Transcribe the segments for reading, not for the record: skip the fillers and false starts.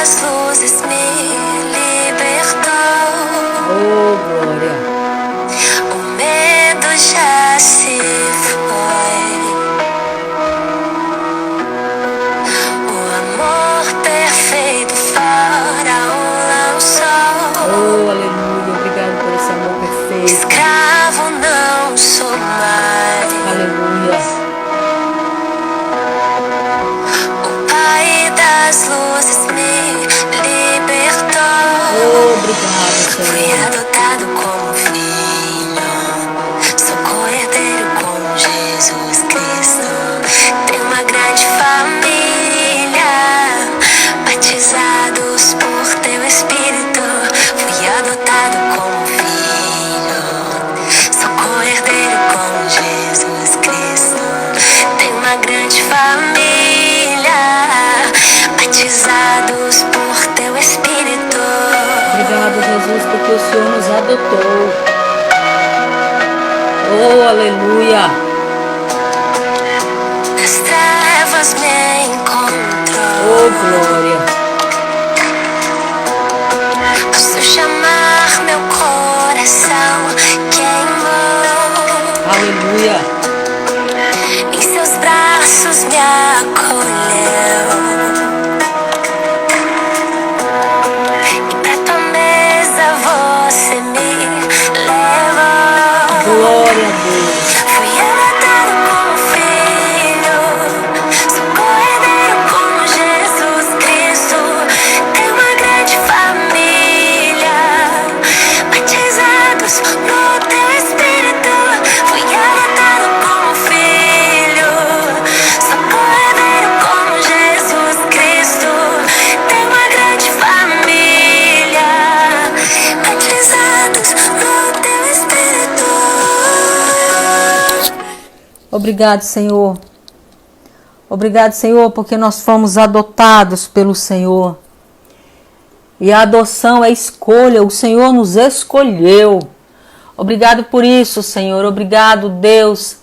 das luzes me libertou. Oh, glória. O medo já se foi. O amor perfeito fora o lançou. Oh, aleluia. Obrigado por esse amor perfeito. Escravo não sou mais. Aleluia. O Pai das luzes me libertou. Oh, obrigado, Fui Senhor. adotado como filho. Sou co-herdeiro com Jesus Cristo. Tenho uma grande família. Batizados por teu Espírito. Fui adotado como filho. Sou co-herdeiro com Jesus Cristo. Tenho uma grande família. Batizados por teu Espírito. Obrigado, Jesus, porque o Senhor nos adotou. Oh, aleluia. Nas trevas me encontrou. Oh, glória. Posso chamar meu coração queimou. Aleluia. Em seus braços me acolheu. E pra tua mesa você me levou. Glória a Deus. Fui adotado como filho. Sou co-herdeiro com Jesus Cristo. Tenho uma grande família. Batizados no teu Espírito. Fui adotado como filho. Sou co-herdeiro com Jesus Cristo. Tenho uma grande família. Batizados no teu Espírito. Obrigado, Senhor. Obrigado, Senhor, porque nós fomos adotados pelo Senhor. E a adoção é escolha, o Senhor nos escolheu. Obrigado por isso, Senhor. Obrigado, Deus,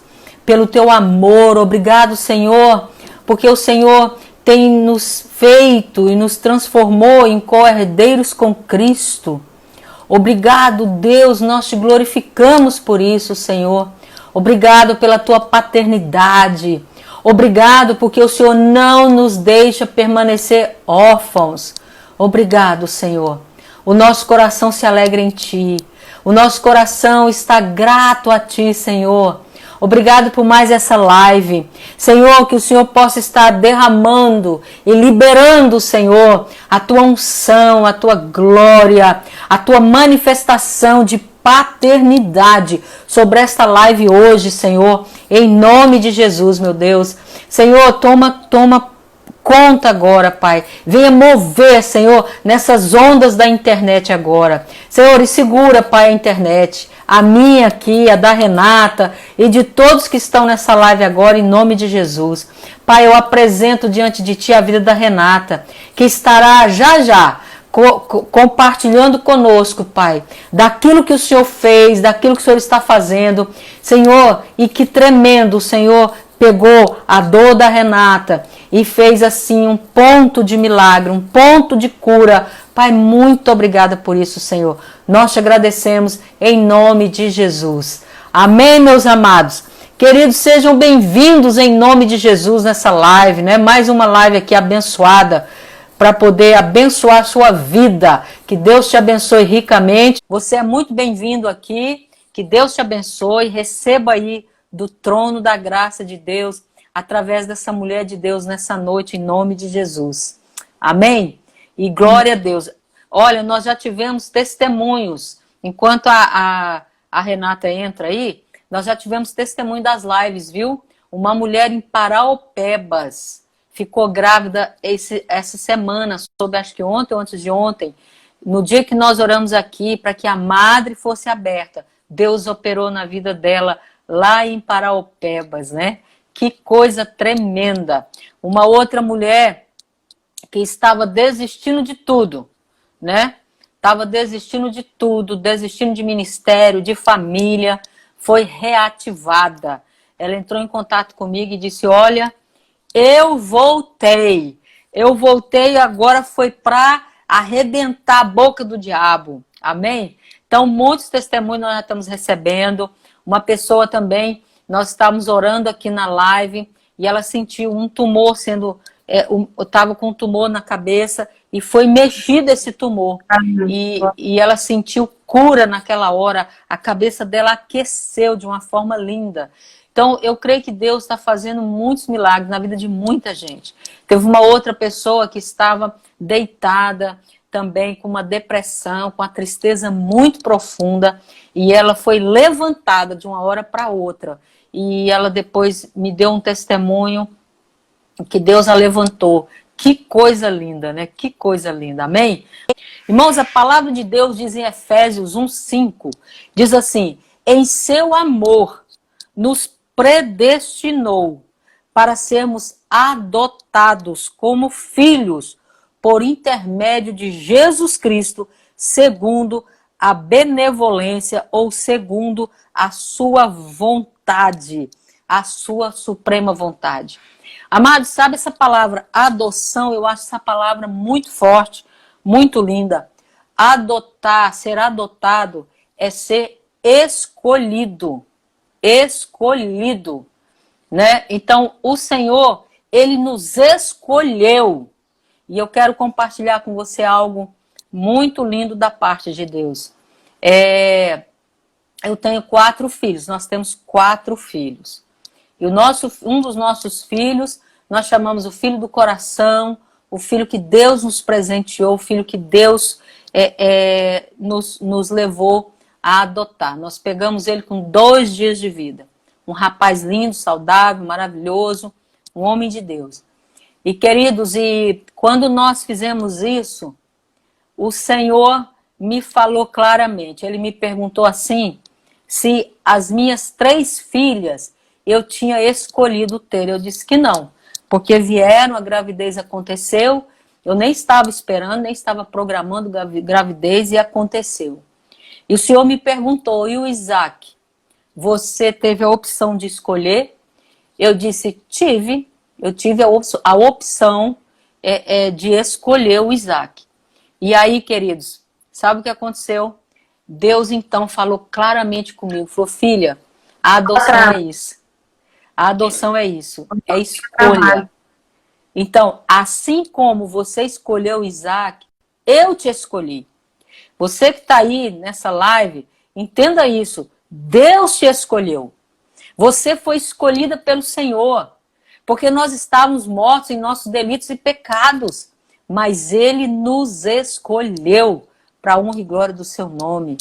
pelo teu amor. Obrigado, Senhor, porque o Senhor tem nos feito e nos transformou em co-herdeiros com Cristo. Obrigado, Deus, nós te glorificamos por isso, Senhor. Obrigado pela tua paternidade. Obrigado porque o Senhor não nos deixa permanecer órfãos. Obrigado, Senhor. O nosso coração se alegra em Ti. O nosso coração está grato a Ti, Senhor. Obrigado por mais essa live. Senhor, que o Senhor possa estar derramando e liberando, Senhor, a Tua unção, a Tua glória, a Tua manifestação de paternidade sobre esta live hoje, Senhor, em nome de Jesus, meu Deus. Senhor, toma conta agora, Pai. Venha mover, Senhor, nessas ondas da internet agora. Senhor, e segura, Pai, a internet. A minha aqui, a da Renata e de todos que estão nessa live agora, em nome de Jesus. Pai, eu apresento diante de Ti a vida da Renata, que estará já compartilhando conosco, Pai, daquilo que o Senhor fez, daquilo que o Senhor está fazendo, Senhor, e que tremendo, o Senhor pegou a dor da Renata e fez assim um ponto de milagre, um ponto de cura. Pai, muito obrigada por isso, Senhor. Nós te agradecemos em nome de Jesus. Amém, meus amados. Queridos, sejam bem-vindos em nome de Jesus nessa live, né? Mais uma live aqui abençoada para poder abençoar a sua vida. Que Deus te abençoe ricamente. Você é muito bem-vindo aqui. Que Deus te abençoe. Receba aí do trono da graça de Deus através dessa mulher de Deus nessa noite, em nome de Jesus. Amém? E glória a Deus. Olha, nós já tivemos testemunhos. Enquanto a Renata entra aí, nós já tivemos testemunho das lives, viu? Uma mulher em Paraopebas ficou grávida essa semana, soube acho que ontem ou antes de ontem, no dia que nós oramos aqui para que a madre fosse aberta. Deus operou na vida dela lá em Paraopebas, né? Que coisa tremenda. Uma outra mulher que estava desistindo de tudo, né? Estava desistindo de tudo, desistindo de ministério, de família, foi reativada. Ela entrou em contato comigo e disse, olha, eu voltei. Eu voltei agora foi para arrebentar a boca do diabo. Amém? Então, muitos testemunhos nós já estamos recebendo. Uma pessoa também, nós estávamos orando aqui na live e ela sentiu um tumor sendo... estava com um tumor na cabeça e foi mexido esse tumor. E ela sentiu cura naquela hora. A cabeça dela aqueceu de uma forma linda. Então, eu creio que Deus está fazendo muitos milagres na vida de muita gente. Teve uma outra pessoa que estava deitada também com uma depressão, com uma tristeza muito profunda, e ela foi levantada de uma hora para outra. E ela depois me deu um testemunho que Deus a levantou. Que coisa linda, né? Que coisa linda, amém? Irmãos, a palavra de Deus diz em Efésios 1:5, diz assim: em seu amor nos predestinou para sermos adotados como filhos por intermédio de Jesus Cristo, segundo a benevolência ou segundo a sua vontade, a sua suprema vontade. Amados, sabe essa palavra adoção? Eu acho essa palavra muito forte, muito linda. Adotar, ser adotado é ser escolhido. Escolhido, né? Então, o Senhor, Ele nos escolheu. E eu quero compartilhar com você algo muito lindo da parte de Deus. Eu tenho 4 filhos, nós temos 4 filhos. E um dos nossos filhos, nós chamamos o filho do coração, o filho que Deus nos presenteou, o filho que Deus nos levou a adotar. Nós pegamos ele com 2 dias de vida. Um rapaz lindo, saudável, maravilhoso, um homem de Deus. E queridos, quando nós fizemos isso, o Senhor me falou claramente. Ele me perguntou assim, se as minhas 3 filhas eu tinha escolhido ter. Eu disse que não, porque vieram, a gravidez aconteceu, eu nem estava esperando, nem estava programando gravidez e aconteceu. E o Senhor me perguntou, e o Isaac? Você teve a opção de escolher? Eu disse, tive. Eu tive a opção de escolher o Isaac. E aí, queridos, sabe o que aconteceu? Deus, então, falou claramente comigo. Falou, filha, a adoção é isso. A adoção é isso. É escolha. Então, assim como você escolheu o Isaac, eu te escolhi. Você que está aí nessa live, entenda isso. Deus te escolheu. Você foi escolhida pelo Senhor. Porque nós estávamos mortos em nossos delitos e pecados. Mas Ele nos escolheu para a honra e glória do seu nome.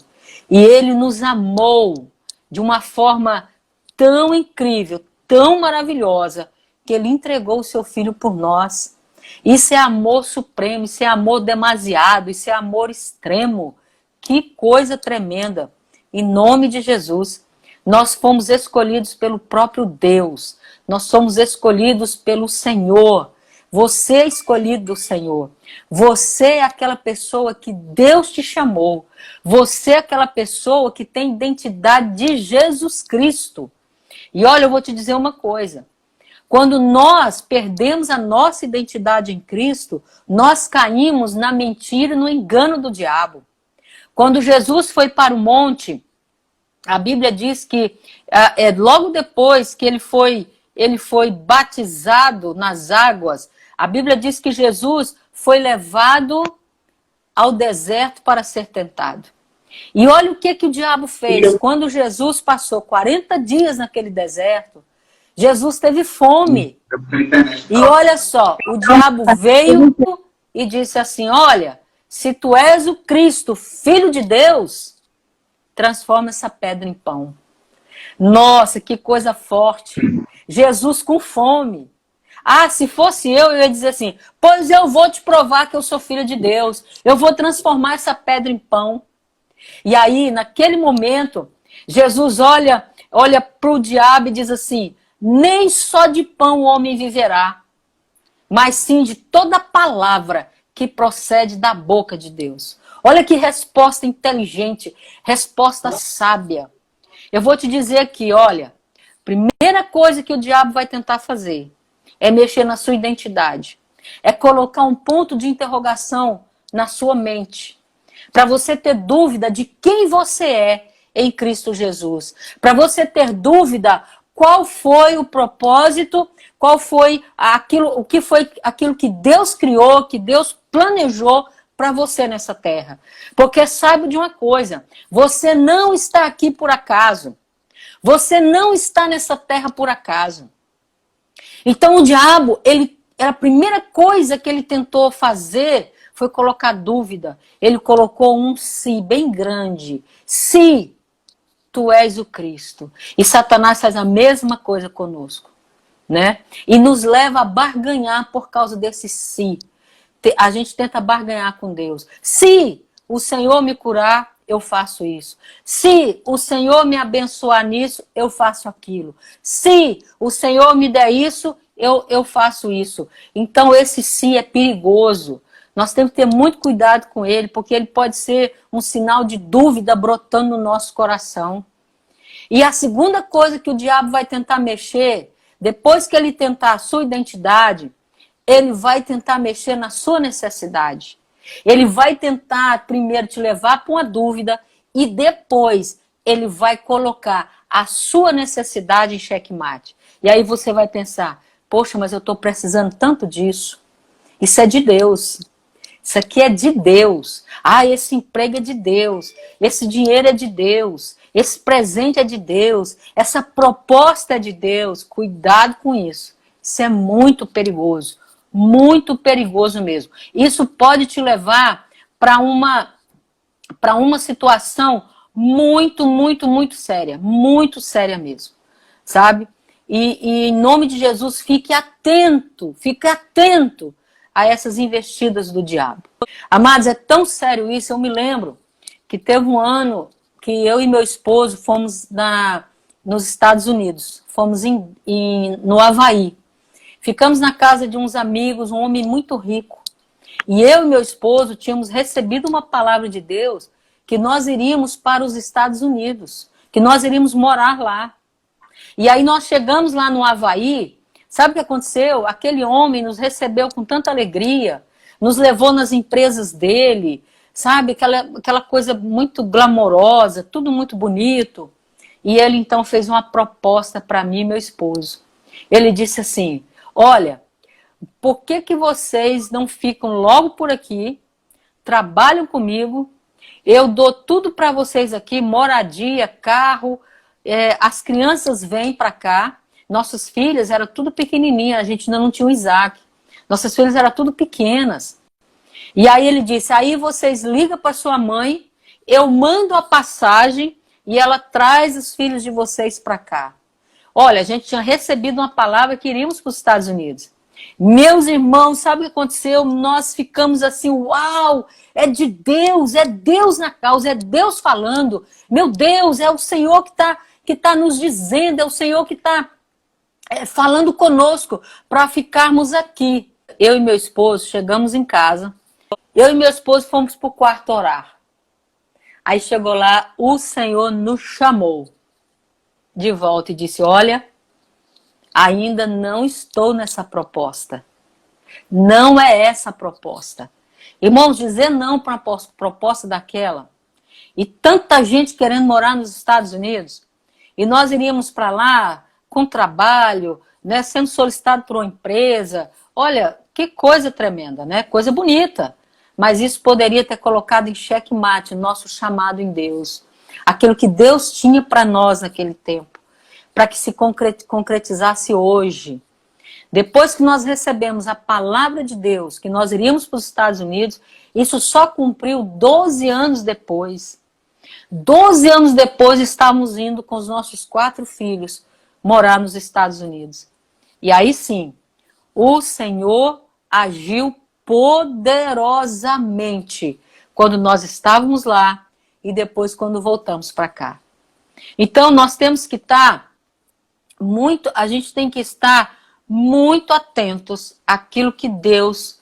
E Ele nos amou de uma forma tão incrível, tão maravilhosa, que Ele entregou o seu Filho por nós. Isso é amor supremo, isso é amor demasiado, isso é amor extremo. Que coisa tremenda. Em nome de Jesus, nós fomos escolhidos pelo próprio Deus. Nós somos escolhidos pelo Senhor. Você é escolhido do Senhor. Você é aquela pessoa que Deus te chamou. Você é aquela pessoa que tem identidade de Jesus Cristo. E olha, eu vou te dizer uma coisa. Quando nós perdemos a nossa identidade em Cristo, nós caímos na mentira e no engano do diabo. Quando Jesus foi para o monte, a Bíblia diz que logo depois que ele foi batizado nas águas, a Bíblia diz que Jesus foi levado ao deserto para ser tentado. E olha o que o diabo fez. Quando Jesus passou 40 dias naquele deserto, Jesus teve fome. E olha só, o diabo veio e disse assim, olha, se tu és o Cristo, Filho de Deus, transforma essa pedra em pão. Nossa, que coisa forte. Jesus com fome. Ah, se fosse eu ia dizer assim, pois eu vou te provar que eu sou filho de Deus. Eu vou transformar essa pedra em pão. E aí, naquele momento, Jesus olha para o diabo e diz assim, nem só de pão o homem viverá, mas sim de toda palavra que procede da boca de Deus. Olha que resposta inteligente, resposta sábia. Eu vou te dizer aqui, olha, primeira coisa que o diabo vai tentar fazer é mexer na sua identidade. É colocar um ponto de interrogação na sua mente, para você ter dúvida de quem você é em Cristo Jesus, para você ter dúvida qual foi o propósito, qual foi aquilo que Deus criou, que Deus planejou para você nessa terra. Porque saiba de uma coisa, você não está aqui por acaso. Você não está nessa terra por acaso. Então o diabo, a primeira coisa que ele tentou fazer foi colocar dúvida. Ele colocou um se bem grande. Se tu és o Cristo. E Satanás faz a mesma coisa conosco, né? E nos leva a barganhar por causa desse se. A gente tenta barganhar com Deus. Se o Senhor me curar, eu faço isso. Se o Senhor me abençoar nisso, eu faço aquilo. Se o Senhor me der isso, eu faço isso. Então esse se é perigoso. Nós temos que ter muito cuidado com ele, porque ele pode ser um sinal de dúvida brotando no nosso coração. E a segunda coisa que o diabo vai tentar mexer, depois que ele tentar a sua identidade, ele vai tentar mexer na sua necessidade. Ele vai tentar primeiro te levar para uma dúvida e depois ele vai colocar a sua necessidade em xeque-mate. E aí você vai pensar, poxa, mas eu estou precisando tanto disso. Isso é de Deus. Isso aqui é de Deus. Ah, esse emprego é de Deus. Esse dinheiro é de Deus. Esse presente é de Deus. Essa proposta é de Deus. Cuidado com isso. Isso é muito perigoso. Muito perigoso mesmo. Isso pode te levar para uma situação muito, muito, muito séria. Muito séria mesmo. Sabe? E em nome de Jesus, fique atento a essas investidas do diabo. Amados, é tão sério isso. Eu me lembro que teve um ano que eu e meu esposo fomos nos Estados Unidos. Fomos no Havaí. Ficamos na casa de uns amigos, um homem muito rico. E eu e meu esposo tínhamos recebido uma palavra de Deus que nós iríamos para os Estados Unidos, que nós iríamos morar lá. E aí nós chegamos lá no Havaí. Sabe o que aconteceu? Aquele homem nos recebeu com tanta alegria, nos levou nas empresas dele, sabe? Aquela coisa muito glamourosa, tudo muito bonito. E ele então fez uma proposta para mim e meu esposo. Ele disse assim, olha, por que vocês não ficam logo por aqui, trabalham comigo, eu dou tudo para vocês aqui, moradia, carro, as crianças vêm para cá. Nossas filhas eram tudo pequenininhas, a gente ainda não tinha o Isaac. Nossas filhas eram tudo pequenas. E aí ele disse, aí vocês ligam para sua mãe, eu mando a passagem e ela traz os filhos de vocês para cá. Olha, a gente tinha recebido uma palavra que iríamos para os Estados Unidos. Meus irmãos, sabe o que aconteceu? Nós ficamos assim, uau, é de Deus, é Deus na causa, é Deus falando. Meu Deus, é o Senhor que tá nos dizendo, é o Senhor que está falando conosco para ficarmos aqui. Eu e meu esposo chegamos em casa. Eu e meu esposo fomos para o quarto orar. Aí chegou lá, o Senhor nos chamou de volta e disse, olha, ainda não estou nessa proposta. Não é essa a proposta. Irmãos, dizer não para uma proposta daquela, e tanta gente querendo morar nos Estados Unidos, e nós iríamos para lá com trabalho, né, sendo solicitado por uma empresa. Olha, que coisa tremenda, né? Coisa bonita. Mas isso poderia ter colocado em xeque-mate o nosso chamado em Deus. Aquilo que Deus tinha para nós naquele tempo. Para que se concretizasse hoje. Depois que nós recebemos a palavra de Deus, que nós iríamos para os Estados Unidos, isso só cumpriu 12 anos depois. 12 anos depois estávamos indo com os nossos 4 filhos morar nos Estados Unidos. E aí sim, o Senhor agiu poderosamente quando nós estávamos lá e depois quando voltamos para cá. Então nós temos que estar a gente tem que estar muito atentos àquilo que Deus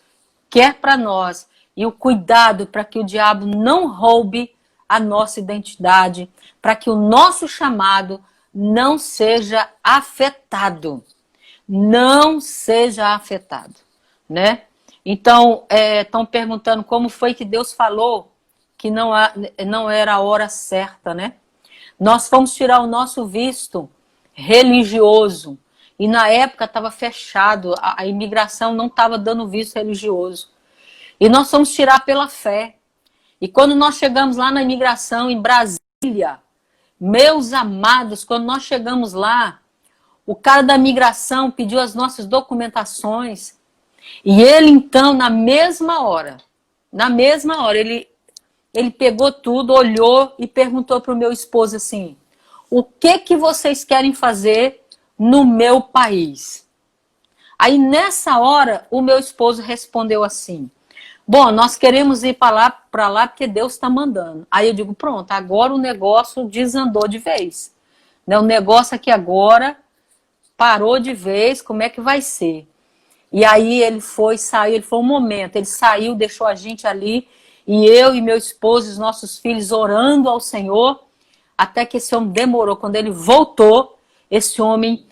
quer para nós e o cuidado para que o diabo não roube a nossa identidade, para que o nosso chamado não seja afetado. Não seja afetado, né? Então, estão perguntando como foi que Deus falou que não era a hora certa, né? Nós fomos tirar o nosso visto religioso. E na época estava fechado, a imigração não estava dando visto religioso. E nós fomos tirar pela fé. E quando nós chegamos lá na imigração, em Brasília, meus amados, quando nós chegamos lá, o cara da imigração pediu as nossas documentações. E ele, então, na mesma hora, ele pegou tudo, olhou e perguntou para o meu esposo assim: o que vocês querem fazer no meu país? Aí, nessa hora, o meu esposo respondeu assim: bom, nós queremos ir para lá porque Deus está mandando. Aí eu digo, pronto, agora o negócio desandou de vez. Né? O negócio aqui agora parou de vez, como é que vai ser? E aí ele saiu, ele foi um momento, ele saiu, deixou a gente ali, e eu e meu esposo e os nossos filhos orando ao Senhor, até que esse homem demorou. Quando ele voltou, esse homem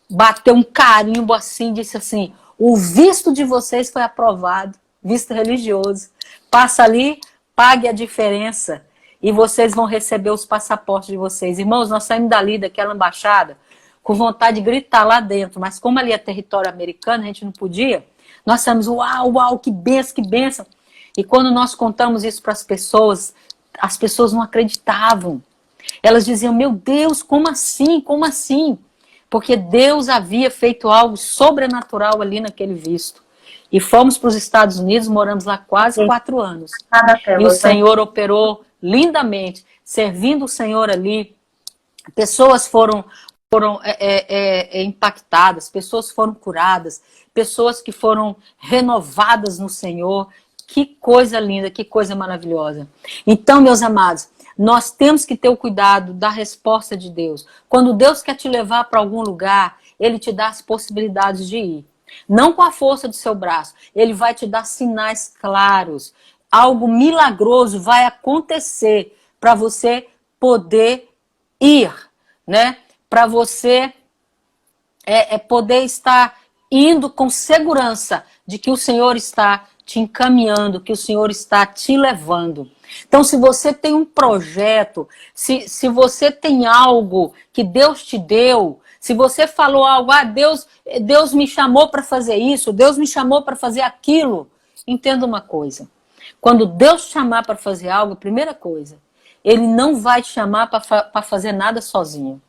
bateu um carimbo assim, disse assim: o visto de vocês foi aprovado, visto religioso. Passa ali, pague a diferença e vocês vão receber os passaportes de vocês. Irmãos, nós saímos dali, daquela embaixada, com vontade de gritar lá dentro, mas como ali é território americano, a gente não podia. Nós saímos, uau, uau, que benção, que benção. E quando nós contamos isso para as pessoas não acreditavam. Elas diziam, meu Deus, como assim, como assim? Porque Deus havia feito algo sobrenatural ali naquele visto. E fomos para os Estados Unidos, moramos lá quase 4 anos. E o Senhor operou lindamente, servindo o Senhor ali. Pessoas foram impactadas, pessoas foram curadas, pessoas que foram renovadas no Senhor. Que coisa linda, que coisa maravilhosa. Então, meus amados, nós temos que ter o cuidado da resposta de Deus. Quando Deus quer te levar para algum lugar, Ele te dá as possibilidades de ir. Não com a força do seu braço. Ele vai te dar sinais claros. Algo milagroso vai acontecer para você poder ir, né? Para você poder estar indo com segurança de que o Senhor está te encaminhando, que o Senhor está te levando. Então, se você tem um projeto, se você tem algo que Deus te deu, se você falou algo, Deus me chamou para fazer isso, Deus me chamou para fazer aquilo, entenda uma coisa. Quando Deus te chamar para fazer algo, primeira coisa, Ele não vai te chamar para fazer nada sozinho.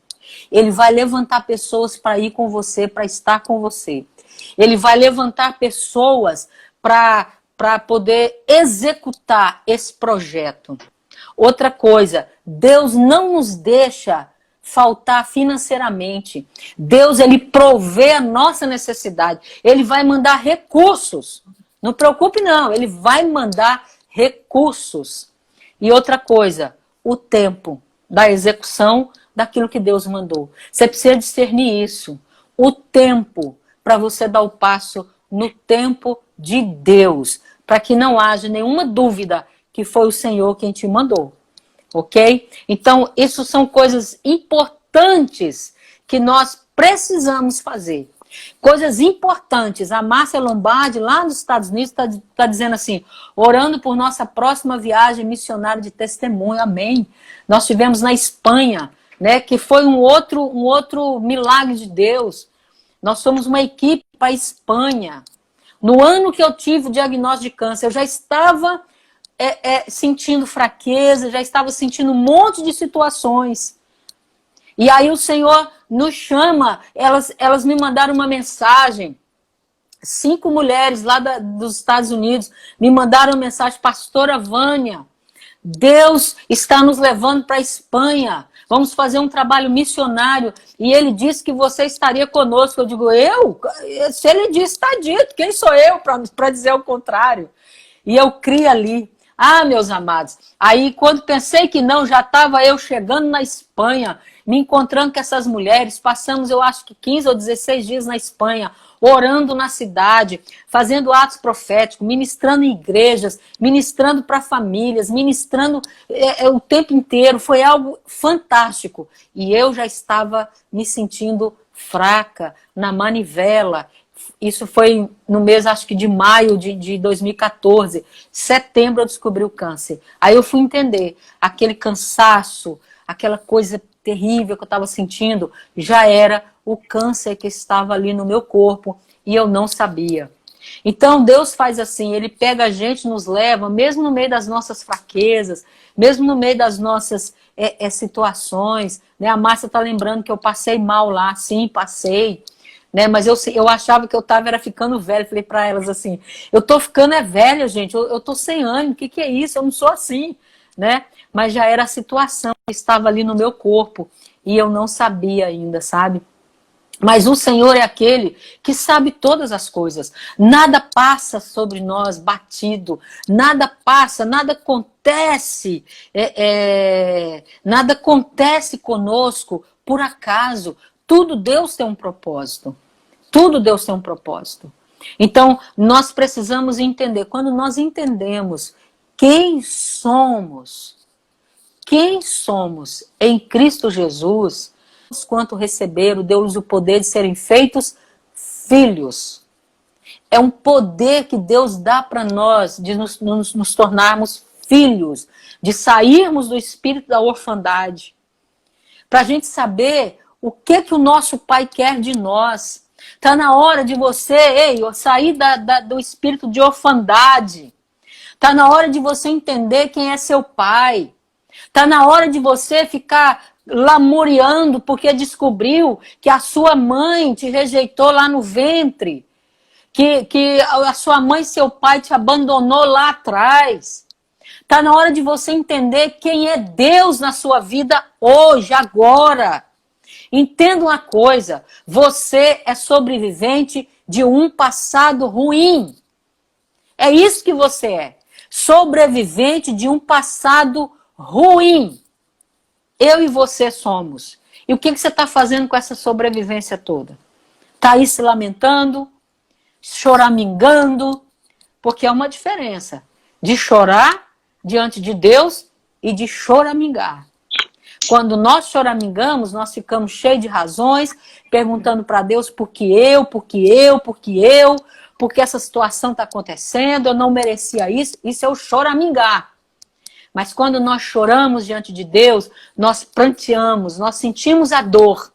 Ele vai levantar pessoas para ir com você, para estar com você. Ele vai levantar pessoas para poder executar esse projeto. Outra coisa, Deus não nos deixa faltar financeiramente. Deus, Ele provê a nossa necessidade. Ele vai mandar recursos. Não preocupe não, Ele vai mandar recursos. E outra coisa, o tempo da execução daquilo que Deus mandou. Você precisa discernir isso. O tempo para você dar o passo no tempo de Deus, para que não haja nenhuma dúvida que foi o Senhor quem te mandou. Ok? Então, isso são coisas importantes que nós precisamos fazer. Coisas importantes. A Márcia Lombardi, lá nos Estados Unidos, está dizendo assim, orando por nossa próxima viagem missionária de testemunho. Amém. Nós tivemos na Espanha, né, que foi um outro milagre de Deus. Nós somos uma equipe para a Espanha. No ano que eu tive o diagnóstico de câncer, eu já estava sentindo fraqueza, já estava sentindo um monte de situações. E aí o Senhor nos chama, elas me mandaram uma mensagem, 5 mulheres lá dos Estados Unidos me mandaram uma mensagem, pastora Vânia, Deus está nos levando para a Espanha, vamos fazer um trabalho missionário, e Ele disse que você estaria conosco. Eu digo, eu? Se Ele disse, está dito, quem sou eu para dizer o contrário? E eu criei ali. Ah, meus amados, aí quando pensei que não, já estava eu chegando na Espanha, me encontrando com essas mulheres, passamos eu acho que 15 ou 16 dias na Espanha, orando na cidade, fazendo atos proféticos, ministrando em igrejas, ministrando para famílias, ministrando o tempo inteiro, foi algo fantástico. E eu já estava me sentindo fraca, na manivela, Isso foi no mês, acho que de maio de 2014. Setembro eu descobri o câncer. Aí eu fui entender, aquele cansaço, aquela coisa terrível que eu estava sentindo, já era o câncer que estava ali no meu corpo e eu não sabia. Então Deus faz assim, Ele pega a gente, nos leva, mesmo no meio das nossas fraquezas, mesmo no meio das nossas situações, né? A Márcia está lembrando que eu passei mal lá, sim, passei, né? Mas eu achava que eu estava ficando velha. Falei para elas assim, eu tô ficando velha, gente, eu tô sem ânimo, o que é isso? Eu não sou assim, né? Mas já era a situação que estava ali no meu corpo e eu não sabia ainda, sabe? Mas o Senhor é aquele que sabe todas as coisas. Nada passa sobre nós batido. Nada passa, nada acontece. Nada acontece conosco por acaso. Tudo Deus tem um propósito. Tudo Deus tem um propósito. Então, nós precisamos entender. Quando nós entendemos quem somos em Cristo Jesus, quanto receberam, deu-lhes o poder de serem feitos filhos. É um poder que Deus dá para nós de nos tornarmos filhos, de sairmos do espírito da orfandade, para a gente saber o que o nosso Pai quer de nós. Está na hora de você sair do espírito de orfandade. Está na hora de você entender quem é seu Pai. Está na hora de você ficar lamuriando porque descobriu que a sua mãe te rejeitou lá no ventre, que a sua mãe e seu pai te abandonou lá atrás. Está na hora de você entender quem é Deus na sua vida hoje, agora. Entenda uma coisa, você é sobrevivente de um passado ruim. É isso que você é, sobrevivente de um passado ruim. Eu e você somos. E o que você está fazendo com essa sobrevivência toda? Está aí se lamentando, choramingando, porque é uma diferença de chorar diante de Deus e de choramingar. Quando nós choramingamos, nós ficamos cheios de razões, perguntando para Deus por que eu, porque essa situação está acontecendo, eu não merecia isso. Isso é o choramingar. Mas quando nós choramos diante de Deus, nós pranteamos, nós sentimos a dor.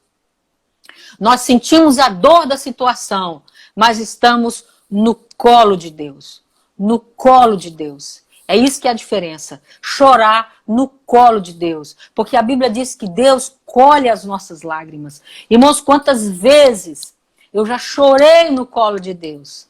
Nós sentimos a dor da situação, mas estamos no colo de Deus. No colo de Deus. É isso que é a diferença. Chorar no colo de Deus. Porque a Bíblia diz que Deus colhe as nossas lágrimas. Irmãos, quantas vezes eu já chorei no colo de Deus.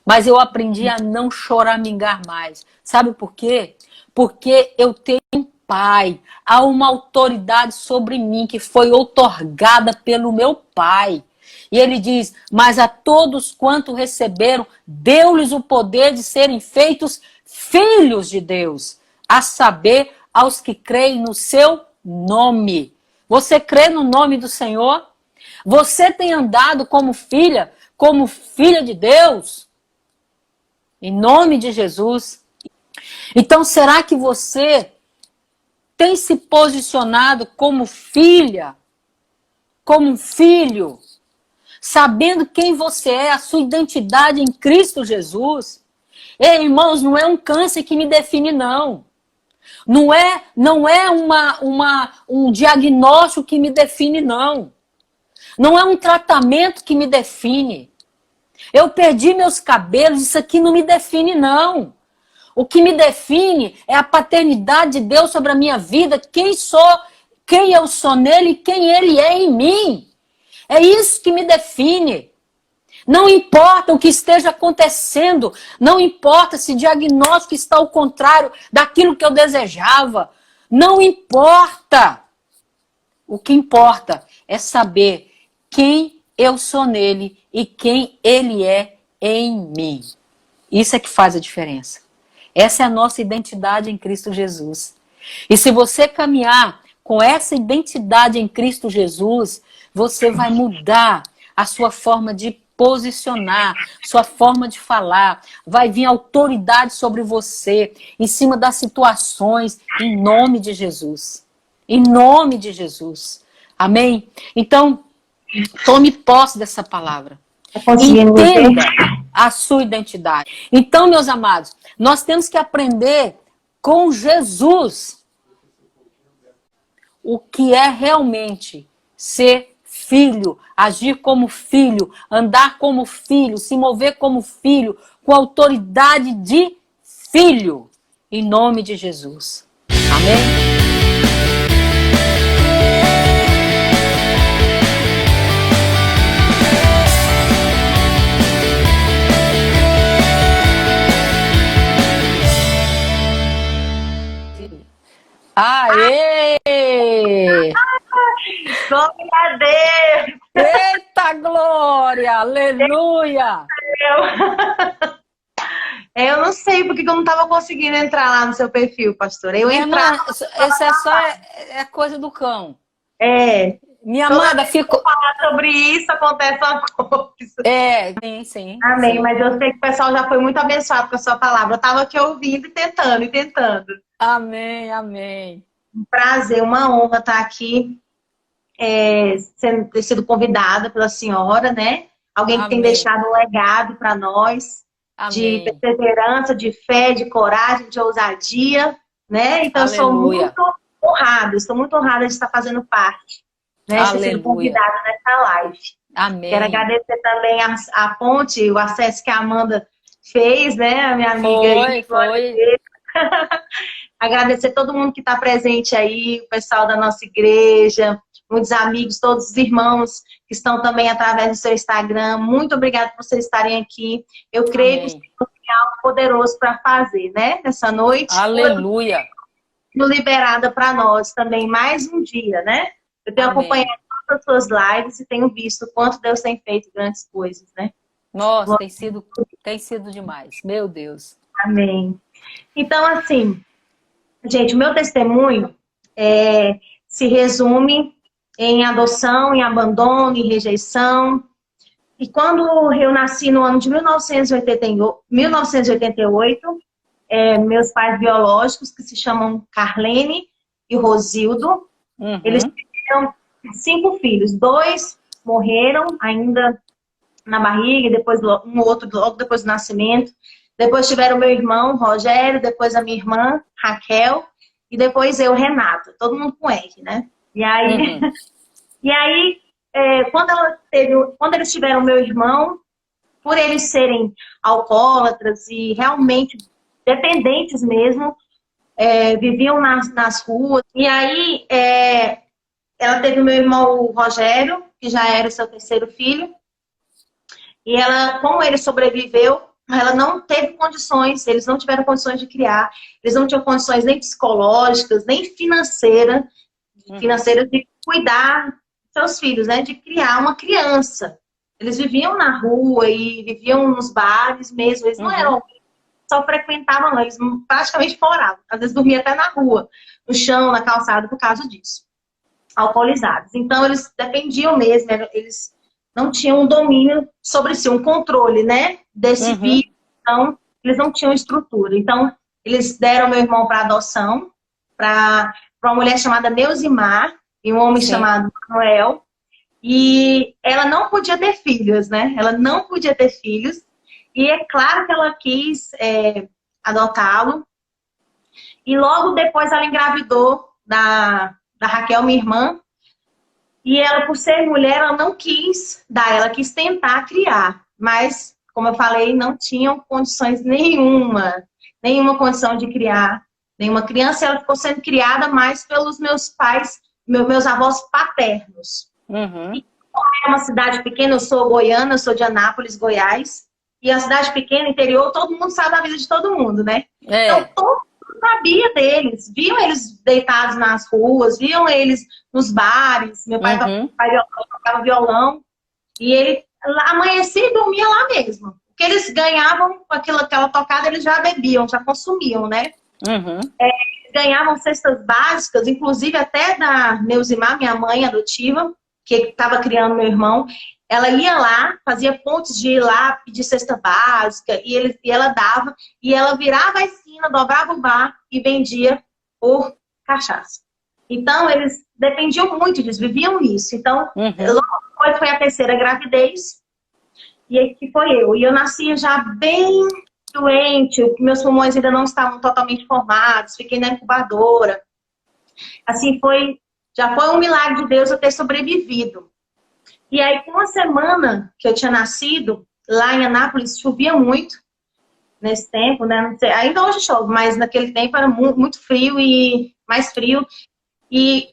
Mas eu aprendi a não choramingar mais. Sabe por quê? Porque eu tenho um Pai, há uma autoridade sobre mim que foi outorgada pelo meu Pai. E ele diz, mas a todos quanto receberam, deu-lhes o poder de serem feitos filhos de Deus, a saber, aos que creem no seu nome. Você crê no nome do Senhor? Você tem andado como filha de Deus? Em nome de Jesus. Então, será que você tem se posicionado como filha, como um filho, sabendo quem você é, a sua identidade em Cristo Jesus? Ei, irmãos, não é um câncer que me define, não. Não é um diagnóstico que me define, não. Não é um tratamento que me define. Eu perdi meus cabelos, isso aqui não me define, não. O que me define é a paternidade de Deus sobre a minha vida, quem eu sou nele e quem ele é em mim. É isso que me define. Não importa o que esteja acontecendo, não importa se o diagnóstico está ao contrário daquilo que eu desejava, não importa. O que importa é saber quem eu sou nele e quem ele é em mim. Isso é que faz a diferença. Essa é a nossa identidade em Cristo Jesus. E se você caminhar com essa identidade em Cristo Jesus, você vai mudar a sua forma de posicionar, sua forma de falar. Vai vir autoridade sobre você, em cima das situações, em nome de Jesus. Em nome de Jesus. Amém? Então, tome posse dessa palavra. Tá conseguindo me ver? Entenda a sua identidade. Então, meus amados, nós temos que aprender com Jesus o que é realmente ser filho, agir como filho, andar como filho, se mover como filho, com autoridade de filho, em nome de Jesus. Amém? Aê! Glória a Deus! Eita glória! Aleluia! Eu não sei porque eu não estava conseguindo entrar lá no seu perfil, pastor. Eu Minha irmã, entrava. isso é só coisa do cão. É. Minha Toda amada, vez que ficou. eu falar sobre isso, acontece uma coisa. Sim, sim. Amém. Sim. Mas eu sei que o pessoal já foi muito abençoado com a sua palavra. Eu estava aqui ouvindo e tentando, e tentando. Amém, amém. Um prazer, uma honra estar aqui, ter sido convidada pela senhora, né? Alguém que tem Amém. deixado um legado para nós, de Amém. perseverança, de fé, de coragem, de ousadia, né? Então, eu sou Aleluia. muito honrada, estou muito honrada de estar fazendo parte, né? De ter sido Aleluia. convidada nessa live. Quero Amém. agradecer também a ponte, o acesso que a Amanda fez, né? A minha amiga aí. Foi. Agradecer todo mundo que está presente aí, o pessoal da nossa igreja, muitos amigos, todos os irmãos que estão também através do seu Instagram. Muito obrigada por vocês estarem aqui. Eu creio que Amém. o Senhor tem algo poderoso para fazer, né? Nessa noite. Aleluia. Liberada para nós também, mais um dia, né? Eu tenho Amém. acompanhado todas as suas lives e tenho visto o quanto Deus tem feito grandes coisas, né? Nossa, tem sido demais. Meu Deus. Amém. Então, assim, gente, o meu testemunho se resume em adoção, em abandono, em rejeição. E quando eu nasci no ano de 1988, meus pais biológicos, que se chamam Carlene e Rosildo, eles tiveram 5 filhos. 2 morreram ainda na barriga, e depois um outro logo depois do nascimento. Depois tiveram meu irmão, Rogério, depois a minha irmã, Raquel, e depois eu, Renata. Todo mundo com R, né? E aí, quando eles tiveram meu irmão, por eles serem alcoólatras e realmente dependentes mesmo, viviam nas ruas. E aí, ela teve o meu irmão, o Rogério, que já era o seu 3º filho. E ela, como ele sobreviveu, ela não teve condições, eles não tiveram condições de criar, eles não tinham condições nem psicológicas, nem financeiras de cuidar dos seus filhos, né? De criar uma criança. Eles viviam na rua e viviam nos bares mesmo, eles não eram, só frequentavam lá, eles praticamente moravam, às vezes dormiam até na rua, no chão, na calçada, por causa disso. Alcoolizados. Então, eles dependiam mesmo, eles não tinham um domínio sobre si, um controle, né, desse filho. Então, eles não tinham estrutura. Então, eles deram meu irmão para adoção, para uma mulher chamada Neusimar e um homem chamado Manuel. E ela não podia ter filhos, né? Ela não podia ter filhos. E é claro que ela quis adotá-lo. E logo depois ela engravidou da Raquel, minha irmã. E ela, por ser mulher, ela não quis dar, ela quis tentar criar. Mas, como eu falei, não tinham condições nenhuma condição de criar nenhuma criança. Ela ficou sendo criada mais pelos meus pais, meus avós paternos. E é uma cidade pequena, eu sou goiana, eu sou de Anápolis, Goiás. E a cidade pequena, interior, todo mundo sabe da vida de todo mundo, né? Então, todo mundo sabia deles. Viam eles deitados nas ruas, viam eles nos bares. Meu pai tocava violão. E ele amanhecia e dormia lá mesmo. Porque eles ganhavam com aquela tocada, eles já bebiam, já consumiam, né? Eles ganhavam cestas básicas, inclusive até da Neusimar, minha mãe adotiva, que estava criando meu irmão. Ela ia lá, fazia pontos de ir lá pedir cesta básica, e ela dava, e ela virava a esquina, dobrava o bar e vendia por cachaça. Então, eles dependiam muito disso, viviam nisso. Então, logo depois foi a 3ª gravidez, E aí que foi eu. E eu nascia já bem doente, meus pulmões ainda não estavam totalmente formados, fiquei na incubadora. Assim, já foi um milagre de Deus eu ter sobrevivido. E aí, com uma semana que eu tinha nascido, lá em Anápolis, chovia muito nesse tempo, né? Não sei, ainda hoje chove, mas naquele tempo era muito frio e mais frio. E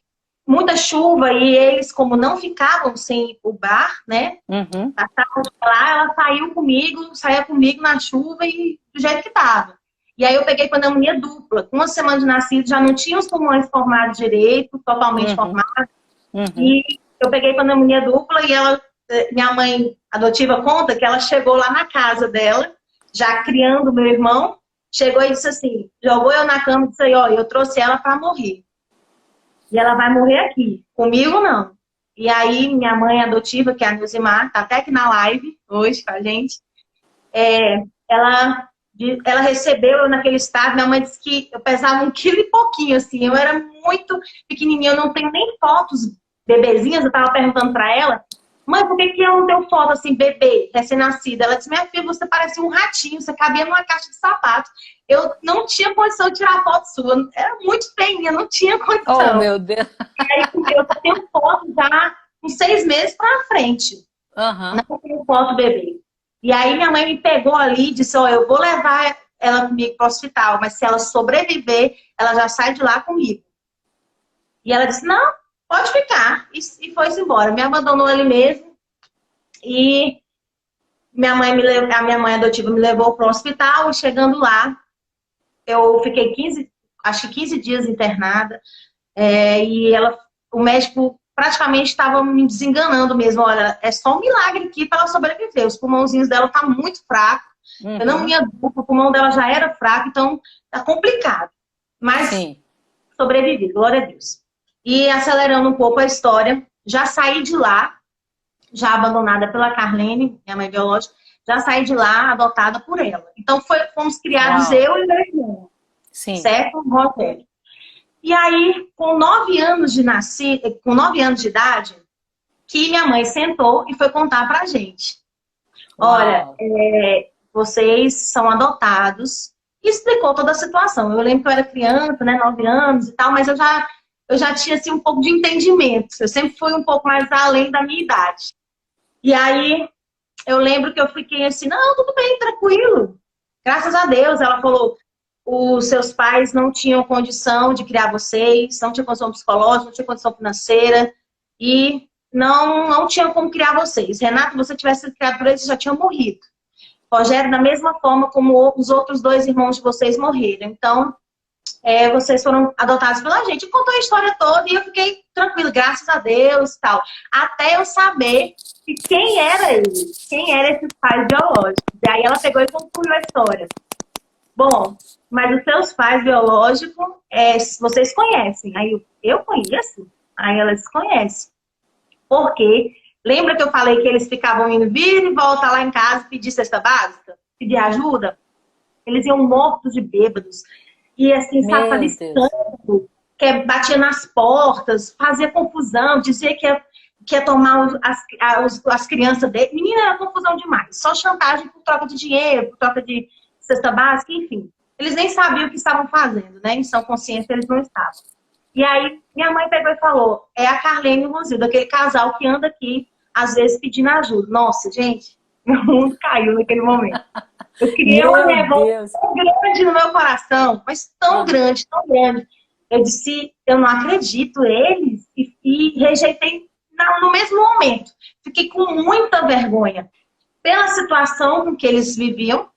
muita chuva, e eles, como não ficavam sem ir pro bar, né? Passavam de lá, ela saía comigo na chuva e do jeito que tava. E aí eu peguei pneumonia dupla. Com uma semana de nascido, já não tinha os pulmões formados direito, totalmente formados. E eu peguei pneumonia dupla e minha mãe adotiva conta que ela chegou lá na casa dela, já criando meu irmão, chegou e disse assim, jogou eu na cama e disse aí, ó, eu trouxe ela para morrer. E ela vai morrer aqui, comigo não. E aí minha mãe adotiva, que é a Nilzimar, tá até aqui na live hoje com a gente, ela recebeu eu naquele estado, minha mãe disse que eu pesava 1 quilo e pouquinho, assim, eu era muito pequenininha, eu não tenho nem fotos bebezinhas, eu tava perguntando pra ela, mãe, por que eu não tenho foto assim, bebê, recém-nascida? Ela disse, minha filha, você parecia um ratinho, você cabia numa caixa de sapato. Eu não tinha condição de tirar foto sua, era muito feinha, não tinha condição. Oh, meu Deus! E aí, eu tenho foto já com 6 meses pra frente. Não tenho foto bebê. E aí minha mãe me pegou ali e disse, ó, eu vou levar ela comigo para o hospital, mas se ela sobreviver, ela já sai de lá comigo. E ela disse, não, pode ficar. E foi-se embora. Me abandonou ali mesmo. E a minha mãe adotiva me levou para o hospital e chegando lá, eu fiquei 15 dias internada. E o médico praticamente estava me desenganando mesmo. Olha, é só um milagre aqui para ela sobreviver. Os pulmãozinhos dela tá muito fracos. Eu não ia dupla, o pulmão dela já era fraco, então tá complicado. Mas sobrevivi, glória a Deus. E acelerando um pouco a história, já saí de lá, já abandonada pela Carlene, minha mãe biológica, já saí de lá adotada por ela. Então fomos criados eu e meu irmão. Certo? Rogério. E aí, com 9 anos de idade, que minha mãe sentou e foi contar pra gente. Olha, vocês são adotados. E explicou toda a situação. Eu lembro que eu era criança, né, 9 anos e tal, mas eu já tinha assim, um pouco de entendimento. Eu sempre fui um pouco mais além da minha idade. E aí, eu lembro que eu fiquei assim, não, tudo bem, tranquilo. Graças a Deus. Ela falou, os seus pais não tinham condição de criar vocês, não tinha condição psicológica, não tinha condição financeira e não tinha como criar vocês. Renato, se você tivesse sido criado por eles, já tinha morrido. Rogério, da mesma forma como os outros 2 irmãos de vocês morreram. Então, vocês foram adotados pela gente. E contou a história toda e eu fiquei tranquila, graças a Deus e tal. Até eu saber quem era ele, quem eram esses pais biológicos. E aí ela pegou e concluiu a história. Bom, mas os seus pais biológicos, vocês conhecem. Aí eu conheço, aí ela desconhece. Por quê? Lembra que eu falei que eles ficavam indo vir e voltar lá em casa pedir cesta básica? Pedir ajuda? Eles iam mortos de bêbados. E assim, sabe, fazer escândalo, batia nas portas, fazia confusão, dizia que ia tomar as crianças dele. Menina, era confusão demais. Só chantagem por troca de dinheiro, por troca de cesta básica, enfim. Eles nem sabiam o que estavam fazendo, né? Em sã consciência, eles não estavam. E aí, minha mãe pegou e falou, é a Carlene e o Rosildo, aquele casal que anda aqui, às vezes, pedindo ajuda. Nossa, gente, meu mundo caiu naquele momento. Eu criei uma revolta tão grande no meu coração, mas tão grande, tão grande. Eu disse, eu não acredito eles, e rejeitei no mesmo momento. Fiquei com muita vergonha pela situação com que eles viviam.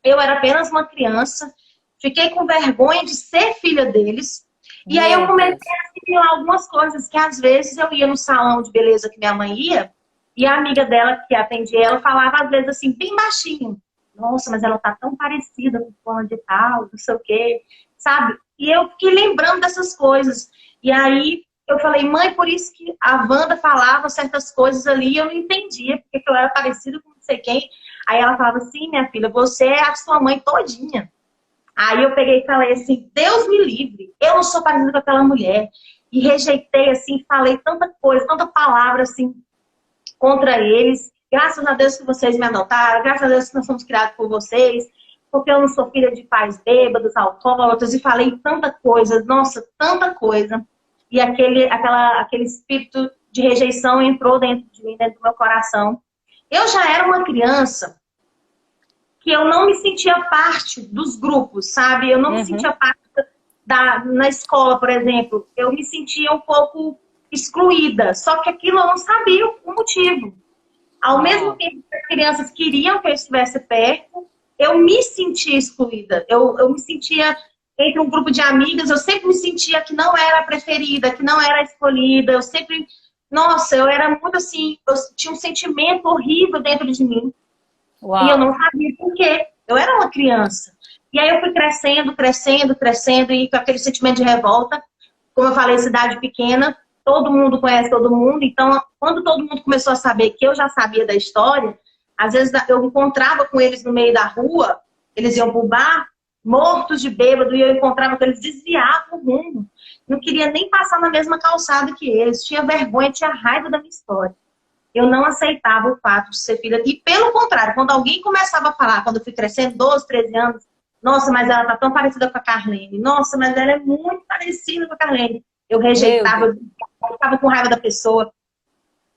Eu era apenas uma criança, fiquei com vergonha de ser filha deles. E aí eu comecei a assimilar algumas coisas que às vezes eu ia no salão de beleza que minha mãe ia, e a amiga dela que atendia ela falava às vezes assim, bem baixinho. Nossa, mas ela tá tão parecida com fulano de tal, não sei o quê, sabe? E eu fiquei lembrando dessas coisas. E aí eu falei, mãe, por isso que a Wanda falava certas coisas ali e eu não entendia, porque eu era parecida com não sei quem. Aí ela falava assim, minha filha, você é a sua mãe todinha. Aí eu peguei e falei assim, Deus me livre, eu não sou parecida com aquela mulher. E rejeitei assim, falei tanta coisa, tanta palavra assim, contra eles. graças a Deus que vocês me adotaram, graças a Deus que nós somos criados por vocês, porque eu não sou filha de pais bêbados, alcoólatras, e falei tanta coisa, nossa, tanta coisa. E aquele espírito de rejeição entrou dentro de mim, dentro do meu coração. Eu já era uma criança que eu não me sentia parte dos grupos, sabe? Eu não me sentia parte na escola, por exemplo. Eu me sentia um pouco excluída, só que aquilo eu não sabia o motivo. Ao mesmo tempo que as crianças queriam que eu estivesse perto, eu me sentia excluída. Eu me sentia entre um grupo de amigas, eu sempre me sentia que não era a preferida, que não era a escolhida. Eu sempre... Nossa, eu era muito assim... Eu tinha um sentimento horrível dentro de mim. Uau. E eu não sabia por quê. Eu era uma criança. E aí eu fui crescendo, crescendo, crescendo, e com aquele sentimento de revolta. Como eu falei, cidade pequena, todo mundo conhece todo mundo. Então, quando todo mundo começou a saber que eu já sabia da história, às vezes eu encontrava com eles no meio da rua, eles iam pro bar, mortos de bêbado, e eu encontrava que eles desviavam o rumo. Não queria nem passar na mesma calçada que eles. Tinha vergonha, tinha raiva da minha história. Eu não aceitava o fato de ser filha. E pelo contrário, quando alguém começava a falar, quando eu fui crescendo, 12, 13 anos, nossa, mas ela tá tão parecida com a Carlene. Nossa, mas ela é muito parecida com a Carlene. Eu rejeitava, eu ficava com raiva da pessoa.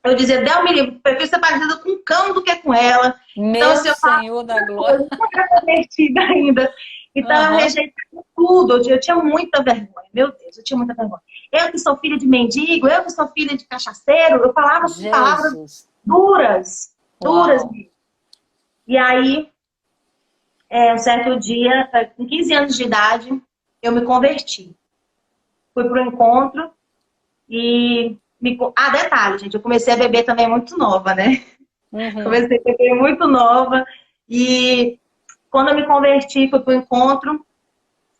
Eu dizia, Deus me livre, prefiro ser parecida com um cão do que com ela. Meu então, se eu Senhor da glória. Eu não era convertida ainda. Então, eu rejeitava tudo. Eu tinha muita vergonha. Meu Deus, eu tinha muita vergonha. Eu que sou filha de mendigo, eu que sou filha de cachaceiro, eu falava palavras duras. Duras mesmo. E aí, um certo dia, com 15 anos de idade, eu me converti. Fui pro encontro e... detalhe, gente, eu comecei a beber também muito nova, né? Comecei a beber muito nova e quando eu me converti, fui pro encontro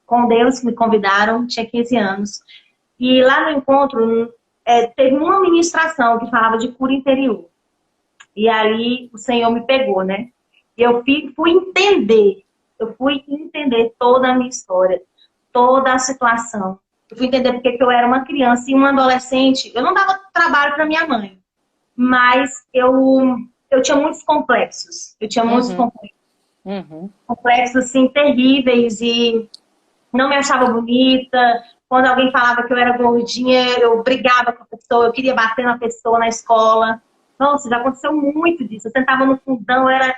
com Deus, que me convidaram, tinha 15 anos. E lá no encontro, teve uma ministração que falava de cura interior. E aí o Senhor me pegou, né? E eu fui entender toda a minha história, toda a situação. Eu fui entender porque eu era uma criança e uma adolescente. Eu não dava trabalho para minha mãe, mas eu tinha muitos complexos. Eu tinha muitos complexos. Complexos, assim, terríveis, e não me achava bonita. Quando alguém falava que eu era gordinha, eu brigava com a pessoa, eu queria bater na pessoa na escola. Nossa, já aconteceu muito disso. Eu sentava no fundão, eu era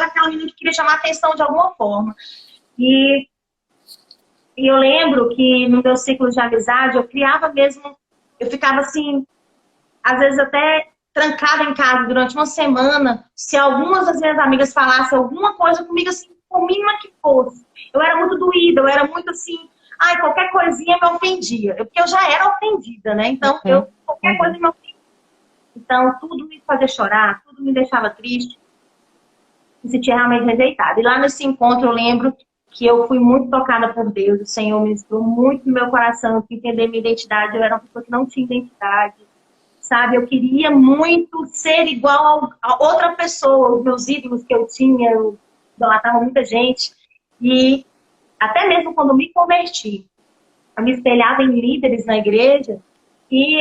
aquela menina que queria chamar a atenção de alguma forma. E eu lembro que no meu ciclo de amizade, eu criava mesmo, eu ficava assim, às vezes até trancada em casa durante uma semana, se algumas das minhas amigas falassem alguma coisa comigo, assim, por mínima que fosse. Eu era muito doída, eu era muito assim, qualquer coisinha me ofendia. Porque eu já era ofendida, né? Então, qualquer coisa me ofendia. Então, tudo me fazia chorar, tudo me deixava triste. Me sentia realmente rejeitada. E lá nesse encontro, eu lembro que eu fui muito tocada por Deus. O Senhor ministrou muito no meu coração. Eu fui entender minha identidade. Eu era uma pessoa que não tinha identidade. Sabe? Eu queria muito ser igual a outra pessoa. Os meus ídolos que eu tinha, eu idolatava muita gente. E até mesmo quando me converti, eu me espelhava em líderes na igreja. E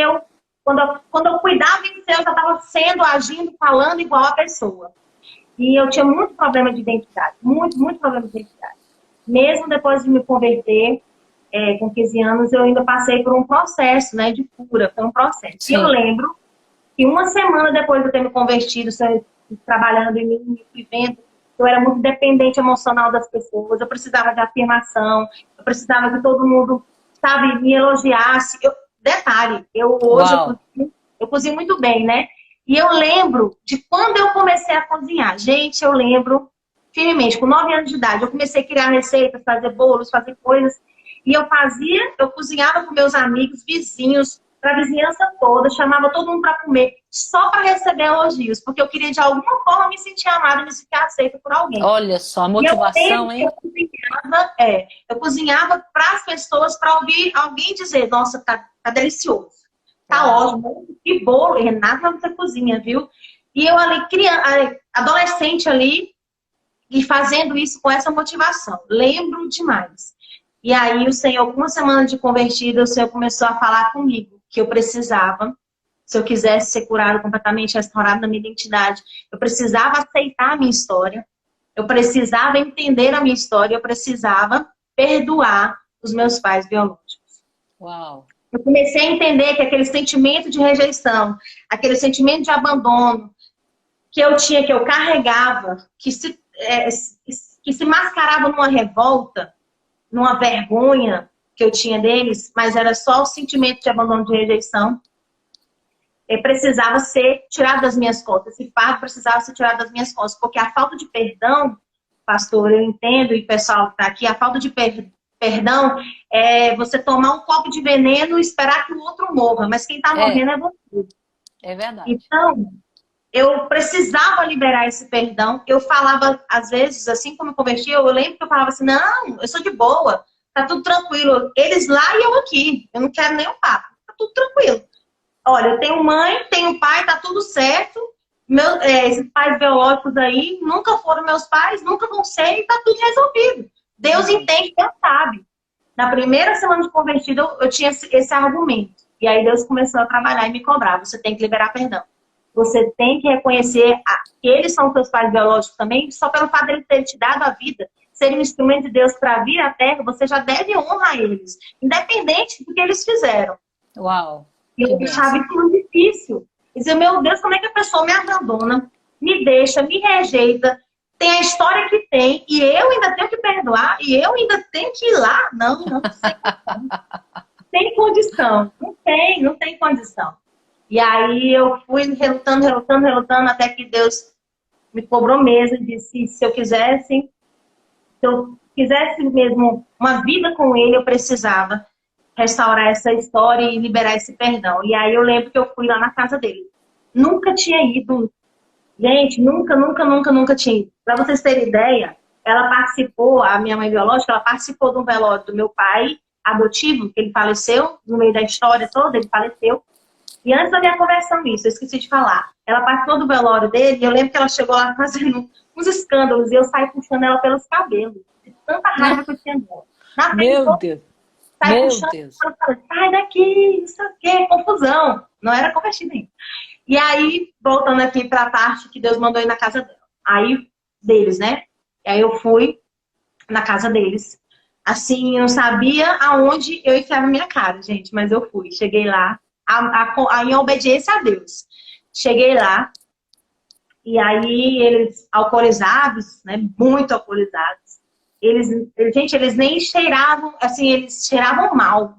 quando eu cuidava em Deus, eu estava agindo, falando igual a pessoa. E eu tinha muito problema de identidade. Muito, muito problema de identidade. Mesmo depois de me converter, com 15 anos, eu ainda passei por um processo, né, de cura. Foi um processo. Sim. E eu lembro que uma semana depois de eu ter me convertido, trabalhando em mim, me vivendo, eu era muito dependente emocional das pessoas. Eu precisava de afirmação. Eu precisava que todo mundo, sabe, me elogiasse. Detalhe, hoje eu cozinho muito bem, né? E eu lembro de quando eu comecei a cozinhar. Gente, eu lembro firmemente, com 9 anos de idade, eu comecei a criar receitas, fazer bolos, fazer coisas. E eu cozinhava com meus amigos, vizinhos, para a vizinhança toda, chamava todo mundo para comer, só para receber elogios, porque eu queria de alguma forma me sentir amada, me sentir aceita por alguém. Olha só, a motivação, hein? Eu cozinhava para as pessoas, para ouvir alguém dizer, nossa, tá delicioso, tá ótimo, que bolo, Renata, você cozinha, viu? E eu ali, adolescente ali, e fazendo isso com essa motivação. Lembro demais. E aí o Senhor, com uma semana de convertida, o Senhor começou a falar comigo que eu precisava se eu quisesse ser curado completamente, restaurado na minha identidade, eu precisava aceitar a minha história, eu precisava entender a minha história, eu precisava perdoar os meus pais biológicos. Uau. Eu comecei a entender que aquele sentimento de rejeição, aquele sentimento de abandono que eu tinha, que eu carregava, que se mascarava numa revolta, numa vergonha que eu tinha deles, mas era só o sentimento de abandono, de rejeição, precisava ser tirado das minhas costas. Esse fardo precisava ser tirado das minhas costas, porque a falta de perdão, pastor, eu entendo, e pessoal que está aqui, a falta de perdão é você tomar um copo de veneno e esperar que o outro morra, mas quem está morrendo é você. É verdade. Então, eu precisava liberar esse perdão. Eu falava, às vezes, assim como eu converti, eu lembro que eu falava assim, não, eu sou de boa, tá tudo tranquilo. Eles lá e eu aqui, eu não quero nem um papo, tá tudo tranquilo. Olha, eu tenho mãe, tenho pai, tá tudo certo. Esses pais biológicos aí nunca foram meus pais, nunca vão ser e tá tudo resolvido. Deus entende, Deus sabe. Na primeira semana de convertido, eu tinha esse argumento. E aí Deus começou a trabalhar e me cobrar. Você tem que liberar perdão. Você tem que reconhecer que eles são seus pais biológicos também, só pelo fato de eles terem te dado a vida, serem um instrumento de Deus para vir à Terra, você já deve honrar eles, independente do que eles fizeram. Uau! E eu achava isso muito difícil. E dizer, meu Deus, como é que a pessoa me abandona, me deixa, me rejeita, tem a história que tem, e eu ainda tenho que perdoar, e eu ainda tenho que ir lá? Não, não tem condição. Não tem condição. E aí eu fui relutando, até que Deus me cobrou mesmo e disse, se eu quisesse mesmo uma vida com ele, eu precisava restaurar essa história e liberar esse perdão. E aí eu lembro que eu fui lá na casa dele. Nunca tinha ido. Gente, nunca tinha ido. Pra vocês terem ideia, ela participou, a minha mãe biológica, ela participou de um velório do meu pai adotivo, que ele faleceu, no meio da história toda, ele faleceu. E antes da minha conversão, isso, eu esqueci de falar. Ela participou do velório dele e eu lembro que ela chegou lá fazendo uns escândalos e eu saí puxando ela pelos cabelos. De tanta raiva que eu tinha dela. Meu Deus! Sai puxando, ela falando, sai daqui, isso aqui, confusão. Não era convertida ainda. E aí, voltando aqui para a parte que Deus mandou ir na casa dela. Aí, deles, né? E aí eu fui na casa deles. Assim, eu não sabia aonde eu enfiava minha cara, gente, mas eu fui. Cheguei lá, em obediência a Deus. Cheguei lá, e aí eles alcoolizados, né? Muito alcoolizados. Eles nem cheiravam, assim, eles cheiravam mal.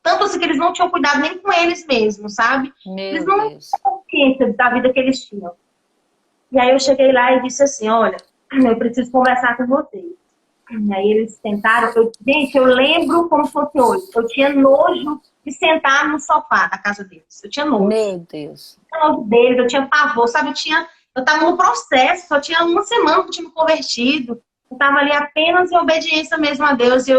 Tanto assim que eles não tinham cuidado nem com eles mesmos, sabe? Eles não tinham consciência da vida que eles tinham. E aí eu cheguei lá e disse assim, olha, eu preciso conversar com vocês. E aí eles sentaram, gente, eu lembro como se fosse hoje. Eu tinha nojo de sentar no sofá da casa deles. Eu tinha nojo. Meu Deus. Eu tinha nojo deles, eu tinha pavor, sabe? Eu tava no processo, só tinha uma semana que eu tinha me convertido. Eu tava ali apenas em obediência mesmo a Deus. E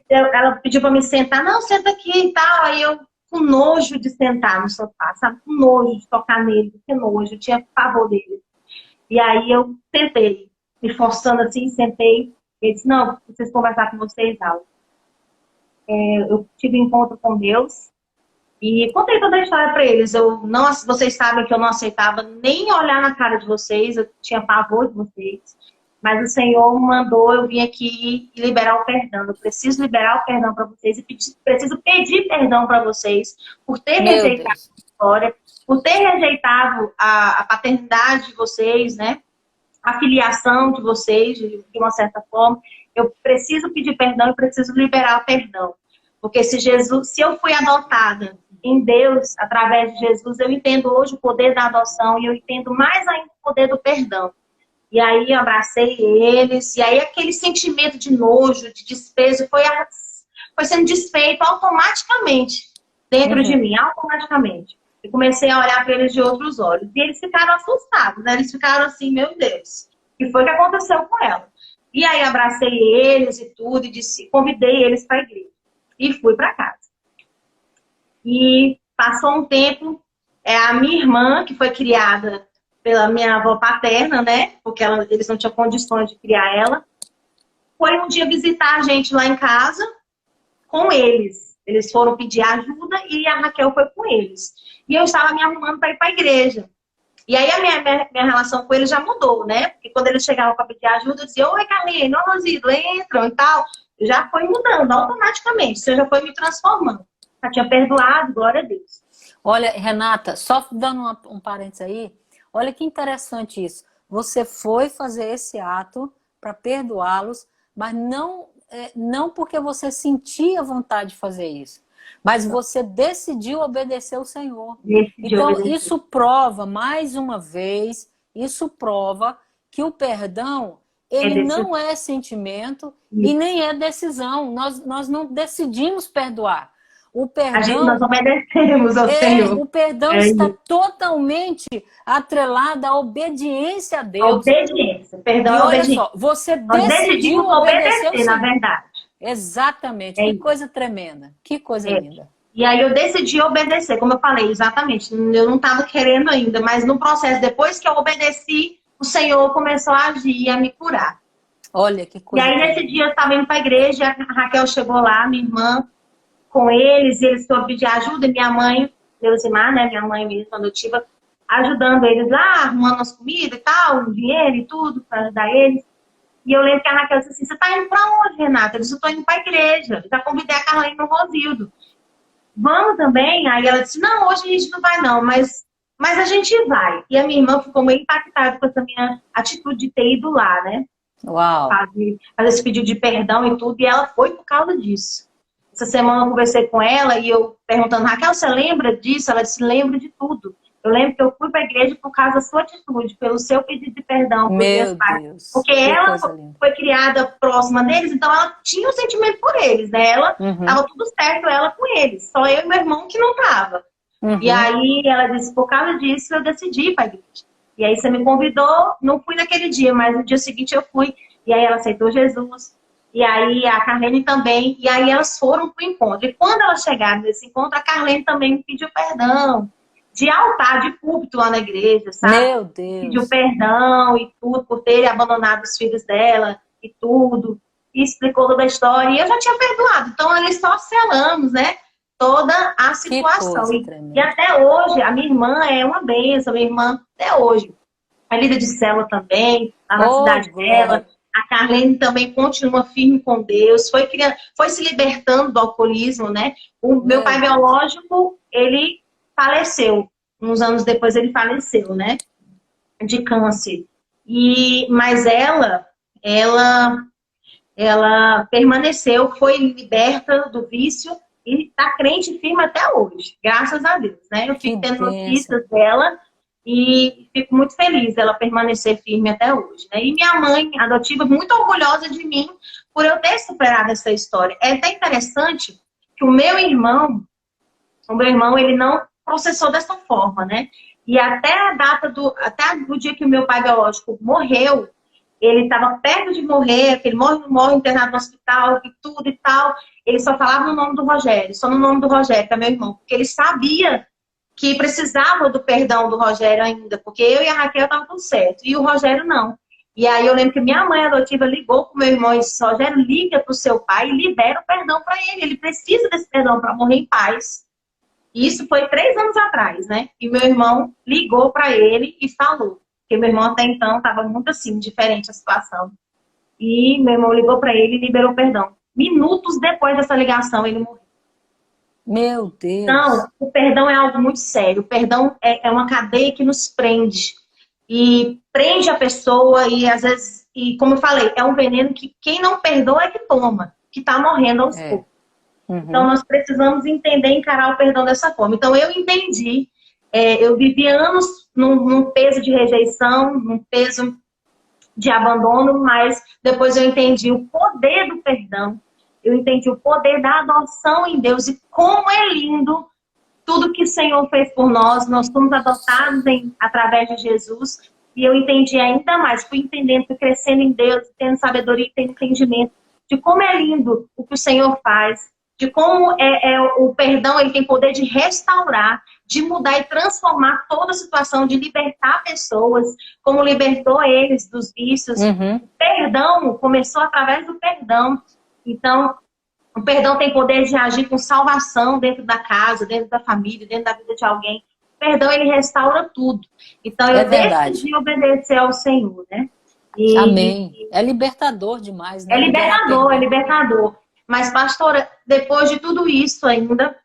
ela pediu pra me sentar, não, senta aqui e tal. Aí eu, com nojo de sentar no sofá, sabe? Com nojo de tocar nele, com nojo, eu tinha pavor dele. E aí eu sentei, me forçando assim, sentei. Ele disse, não, preciso conversar com vocês, algo. Eu tive um encontro com Deus e contei toda a história para eles. Vocês sabem que eu não aceitava nem olhar na cara de vocês, eu tinha pavor de vocês. Mas o Senhor mandou eu vir aqui e liberar o perdão. Eu preciso liberar o perdão para vocês e preciso pedir perdão para vocês por ter rejeitado a história, por ter rejeitado a paternidade de vocês, né? A filiação de vocês, de uma certa forma. Eu preciso pedir perdão e preciso liberar o perdão. Porque se eu fui adotada em Deus, através de Jesus, eu entendo hoje o poder da adoção e eu entendo mais ainda o poder do perdão. E aí eu abracei eles, e aí aquele sentimento de nojo, de desprezo, foi sendo desfeito automaticamente dentro de mim, automaticamente. Eu comecei a olhar para eles de outros olhos. E eles ficaram assustados, né? Eles ficaram assim, meu Deus, o que foi que aconteceu com ela? E aí abracei eles e tudo, e convidei eles para a igreja. E fui para casa. E passou um tempo, a minha irmã, que foi criada pela minha avó paterna, né? Porque eles não tinham condições de criar ela. Foi um dia visitar a gente lá em casa com eles. Eles foram pedir ajuda e a Raquel foi com eles. E eu estava me arrumando para ir para a igreja. E aí a minha relação com eles já mudou, né? Porque quando eles chegavam para pedir ajuda, eu dizia, oi, Carlinhos, ô, Rosido, entram e tal. Já foi mudando automaticamente, você já foi me transformando. Já tinha perdoado, glória a Deus. Olha, Renata, só dando um parênteses aí, olha que interessante isso. Você foi fazer esse ato para perdoá-los, mas não porque você sentia vontade de fazer isso, mas você decidiu obedecer o Senhor. Então, isso prova, mais uma vez, isso prova que o perdão, ele não é sentimento e nem é decisão. Nós não decidimos perdoar. O perdão, nós obedecemos ao Senhor. O perdão está totalmente atrelado à obediência a Deus. Obediência. Perdão, e olha obediência. só, você decidiu obedecer, na verdade. Exatamente. Que coisa tremenda. Que coisa linda. E aí eu decidi obedecer, como eu falei, exatamente. Eu não estava querendo ainda, mas no processo, depois que eu obedeci, o Senhor começou a agir e a me curar. Olha que coisa. E aí nesse dia eu estava indo para a igreja, a Raquel chegou lá, minha irmã, com eles, e eles foram pedir ajuda, e minha mãe, Deusimar, né, minha mãe mesmo, adotiva, ajudando eles lá, arrumando as comidas e tal, dinheiro e tudo, para ajudar eles. E eu lembro que a Raquel disse assim, você tá indo para onde, Renata? Eu disse, eu tô indo para a igreja. Eu já convidei a Carlinhos e o Rosildo. Vamos também? Aí ela disse, não, hoje a gente não vai não, mas a gente vai. E a minha irmã ficou meio impactada com essa minha atitude de ter ido lá, né? Uau! Fazer esse pedido de perdão e tudo, e ela foi por causa disso. Essa semana eu conversei com ela e eu perguntando, Raquel, você lembra disso? Ela disse, lembro de tudo. Eu lembro que eu fui para a igreja por causa da sua atitude, pelo seu pedido de perdão. Meu Deus. Porque ela foi criada próxima deles, então ela tinha um sentimento por eles, né? Ela tava tudo certo, ela com eles. Só eu e meu irmão que não tava. E aí ela disse, por causa disso eu decidi ir para a igreja. E aí você me convidou, não fui naquele dia, mas no dia seguinte eu fui. E aí ela aceitou Jesus. E aí a Carlene também. E aí elas foram pro encontro. E quando elas chegaram nesse encontro, a Carlene também me pediu perdão. De altar, de púlpito lá na igreja, sabe? Meu Deus. Pediu perdão e tudo, por ter abandonado os filhos dela e tudo. E explicou toda a história. E eu já tinha perdoado. Então ali só selamos, né? Toda a situação. E até hoje, a minha irmã é uma bênção. Minha irmã, até hoje, é líder de célula também, lá na cidade dela. A Carlene também continua firme com Deus, foi se libertando do alcoolismo, né? O meu pai biológico, ele faleceu. Uns anos depois ele faleceu, né? De câncer. Mas ela permaneceu, foi liberta do vício e está crente firme até hoje. Graças a Deus, né? Eu fico tendo notícias dela. E fico muito feliz dela permanecer firme até hoje, né? E minha mãe adotiva, muito orgulhosa de mim por eu ter superado essa história. É até interessante que o meu irmão, ele não processou dessa forma, né? E até a data até do dia que o meu pai biológico morreu, ele estava perto de morrer, que ele morre internado no hospital e tudo e tal. Ele só falava no nome do Rogério, só no nome do Rogério, que é meu irmão, porque ele sabia que precisava do perdão do Rogério ainda, porque eu e a Raquel estavam tudo certo, e o Rogério não. E aí eu lembro que minha mãe adotiva ligou pro meu irmão e disse, Rogério, liga pro seu pai e libera o perdão para ele precisa desse perdão para morrer em paz. E isso foi 3 anos atrás, né? E meu irmão ligou para ele e falou, porque meu irmão até então estava muito assim, diferente a situação. E meu irmão ligou para ele e liberou o perdão. Minutos depois dessa ligação, ele morreu. Meu Deus. Então, o perdão é algo muito sério. O perdão é uma cadeia que nos prende. E prende a pessoa e às vezes, e como eu falei, é um veneno que quem não perdoa é que toma, que está morrendo aos poucos. Então, nós precisamos entender e encarar o perdão dessa forma. Então, eu entendi. Eu vivi anos num peso de rejeição, num peso de abandono, mas depois eu entendi o poder do perdão. Eu entendi o poder da adoção em Deus e como é lindo tudo que o Senhor fez por nós. Nós fomos adotados através de Jesus. E eu entendi ainda mais, fui entendendo, fui crescendo em Deus, tendo sabedoria e tendo entendimento de como é lindo o que o Senhor faz, de como o perdão ele tem poder de restaurar, de mudar e transformar toda a situação, de libertar pessoas, como libertou eles dos vícios. O perdão começou através do perdão. Então, O perdão tem poder de agir com salvação dentro da casa, dentro da família, dentro da vida de alguém. O perdão, ele restaura tudo. Então, eu decidi obedecer ao Senhor, né? Amém. É libertador demais, né? É libertador, é libertador. Mas, pastora, depois de tudo isso ainda,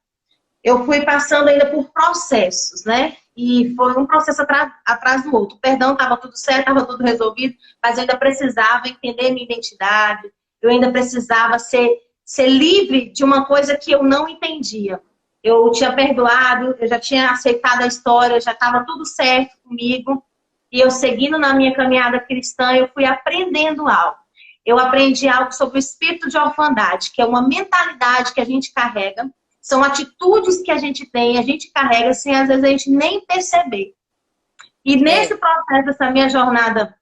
eu fui passando ainda por processos, né? E foi um processo atrás do outro. O perdão estava tudo certo, estava tudo resolvido, mas eu ainda precisava entender minha identidade, eu ainda precisava ser livre de uma coisa que eu não entendia. Eu tinha perdoado, eu já tinha aceitado a história, já estava tudo certo comigo. E eu seguindo na minha caminhada cristã, eu fui aprendendo algo. Eu aprendi algo sobre o espírito de orfandade, que é uma mentalidade que a gente carrega, são atitudes que a gente tem, a gente carrega sem às vezes a gente nem perceber. E nesse processo dessa minha jornada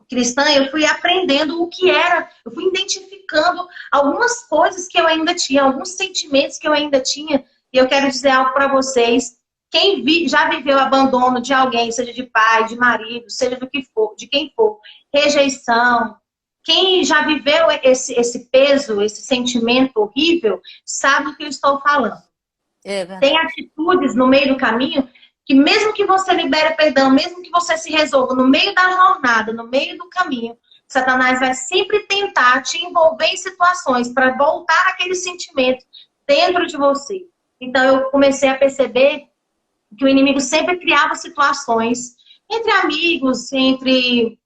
cristã, eu fui aprendendo o que era, eu fui identificando algumas coisas que eu ainda tinha, alguns sentimentos que eu ainda tinha, e eu quero dizer algo para vocês. Quem já viveu abandono de alguém, seja de pai, de marido, seja do que for, de quem for, rejeição, quem já viveu esse peso, esse sentimento horrível, sabe do que eu estou falando. Tem atitudes no meio do caminho que mesmo que você libere perdão, mesmo que você se resolva no meio da jornada, no meio do caminho, Satanás vai sempre tentar te envolver em situações para voltar aquele sentimento dentro de você. Então eu comecei a perceber que o inimigo sempre criava situações entre amigos, entre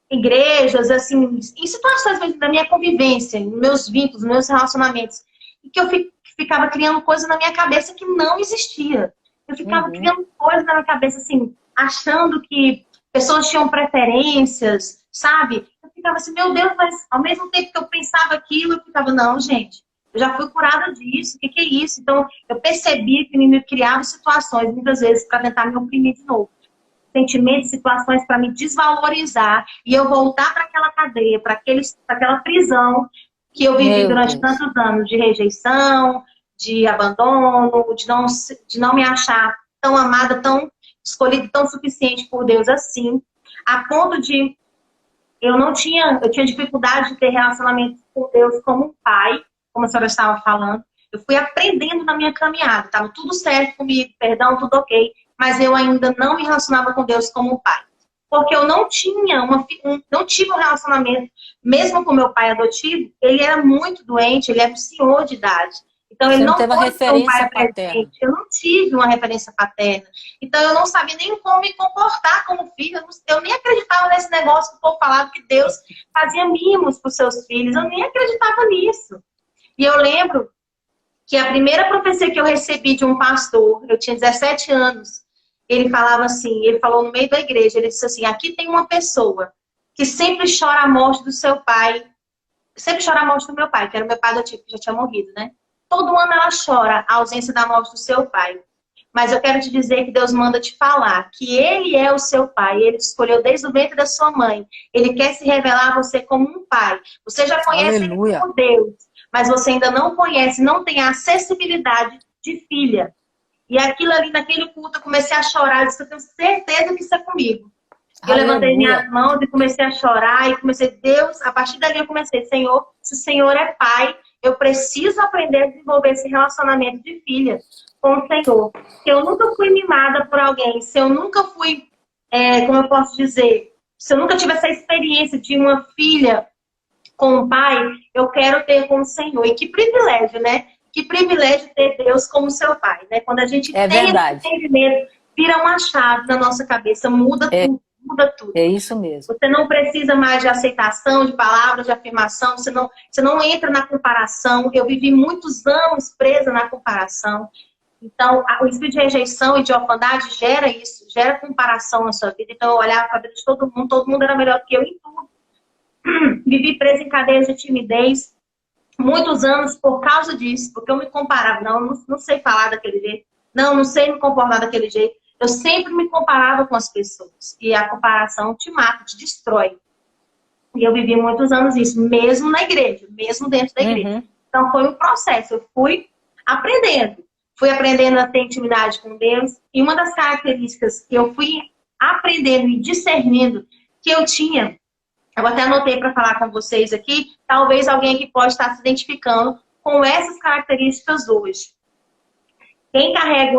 igrejas, assim, em situações mesmo da minha convivência, nos meus vínculos, nos meus relacionamentos, e que eu ficava criando coisa na minha cabeça que não existia. Eu ficava criando coisa na minha cabeça, assim, achando que pessoas tinham preferências, sabe? Eu ficava assim, meu Deus, mas ao mesmo tempo que eu pensava aquilo, eu ficava, não, gente, eu já fui curada disso, o que é isso? Então, eu percebi que o inimigo criava situações, muitas vezes, para tentar me oprimir de novo. Sentimentos, situações para me desvalorizar e eu voltar para aquela cadeia, para aquela prisão que eu vivi durante tantos anos de rejeição, de abandono, de não me achar tão amada, tão escolhida, tão suficiente por Deus assim, a ponto de eu tinha dificuldade de ter relacionamento com Deus como um pai, como a senhora estava falando. Eu fui aprendendo na minha caminhada, estava tudo certo comigo, perdão, tudo ok, mas eu ainda não me relacionava com Deus como um pai. Porque eu não tinha não tive um relacionamento, mesmo com meu pai adotivo, ele era muito doente, ele era um senhor de idade. Então, ele não teve uma referência paterna. Eu não tive uma referência paterna. Então, eu não sabia nem como me comportar como filho. Eu nem acreditava nesse negócio que o povo falava que Deus fazia mimos para os seus filhos. Eu nem acreditava nisso. E eu lembro que a primeira profecia que eu recebi de um pastor, eu tinha 17 anos, ele falava assim, ele falou no meio da igreja, ele disse assim, aqui tem uma pessoa que sempre chora a morte do seu pai, sempre chora a morte do meu pai, que era o meu pai adotivo, que já tinha morrido, né? Todo ano ela chora a ausência da morte do seu pai. Mas eu quero te dizer que Deus manda te falar que Ele é o seu pai. Ele te escolheu desde o ventre da sua mãe. Ele quer se revelar a você como um pai. Você já conhece Ele como Deus, mas você ainda não conhece, não tem a acessibilidade de filha. E aquilo ali, naquele culto, eu comecei a chorar. Eu disse, eu tenho certeza que isso é comigo. Eu levantei minhas mãos e comecei a chorar. E comecei, Deus, a partir dali eu comecei, Senhor, se o Senhor é pai, eu preciso aprender a desenvolver esse relacionamento de filha com o Senhor. Se eu nunca fui mimada por alguém, se eu nunca fui, como eu posso dizer, se eu nunca tive essa experiência de uma filha com um pai, eu quero ter com o Senhor. E que privilégio, né? Que privilégio ter Deus como seu pai, né? Quando a gente tem esse entendimento, vira uma chave na nossa cabeça, muda tudo. Muda tudo. É isso mesmo. Você não precisa mais de aceitação, de palavras, de afirmação. Você não entra na comparação. Eu vivi muitos anos presa na comparação. Então, o espírito de rejeição e de orfandade gera isso, gera comparação na sua vida. Então, eu olhava para a vida de todo mundo era melhor que eu em tudo. Vivi presa em cadeias de timidez muitos anos por causa disso, porque eu me comparava. Não sei falar daquele jeito. Não sei me comportar daquele jeito. Eu sempre me comparava com as pessoas. E a comparação te mata, te destrói. E eu vivi muitos anos isso, mesmo na igreja, mesmo dentro da igreja. Então foi um processo. Eu fui aprendendo. Fui aprendendo a ter intimidade com Deus. E uma das características que eu fui aprendendo e discernindo que eu tinha, eu até anotei para falar com vocês aqui, talvez alguém aqui pode estar se identificando com essas características hoje. Quem carrega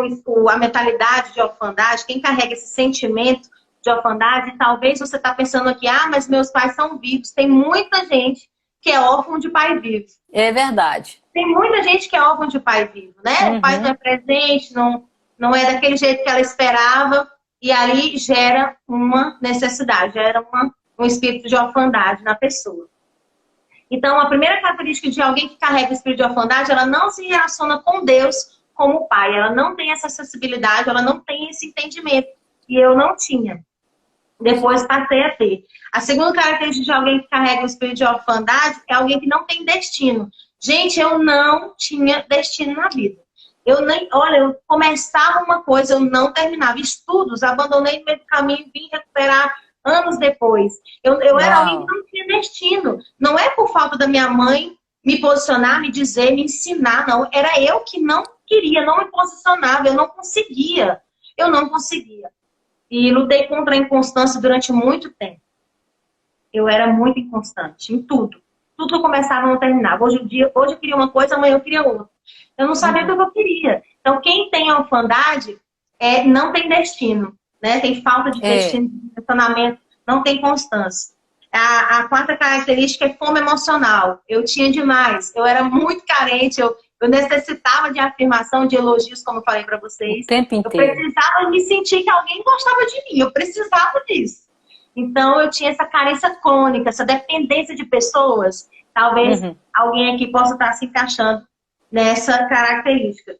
a mentalidade de orfandade, quem carrega esse sentimento de orfandade, talvez você está pensando aqui, mas meus pais são vivos. Tem muita gente que é órfão de pai vivo. É verdade. Tem muita gente que é órfão de pai vivo, né? O pai não é presente, não é daquele jeito que ela esperava, e aí gera uma necessidade, gera um espírito de orfandade na pessoa. Então, a primeira característica de alguém que carrega o espírito de orfandade, ela não se relaciona com Deus como pai, ela não tem essa acessibilidade, ela não tem esse entendimento. E eu não tinha. Depois passei a ter. A segunda característica de alguém que carrega o espírito de orfandade é alguém que não tem destino. Gente, eu não tinha destino na vida. Eu começava uma coisa, eu não terminava. Estudos, abandonei no meio do caminho, vim recuperar anos depois. Eu era alguém que não tinha destino. Não é por falta da minha mãe me posicionar, me dizer, me ensinar, não. Era eu que não queria, não me posicionava, eu não conseguia. Eu não conseguia. E lutei contra a inconstância durante muito tempo. Eu era muito inconstante em tudo. Tudo que eu começava não terminava. Hoje eu queria uma coisa, amanhã eu queria outra. Eu não sabia o que eu queria. Então, quem tem orfandade não tem destino, né? Tem falta de destino, de relacionamento, não tem constância. A quarta característica é fome emocional. Eu tinha demais. Eu era muito carente, eu necessitava de afirmação, de elogios, como eu falei para vocês. O tempo inteiro. Eu precisava me sentir que alguém gostava de mim. Eu precisava disso. Então, eu tinha essa carência crônica, essa dependência de pessoas. Talvez alguém aqui possa estar se encaixando nessa característica.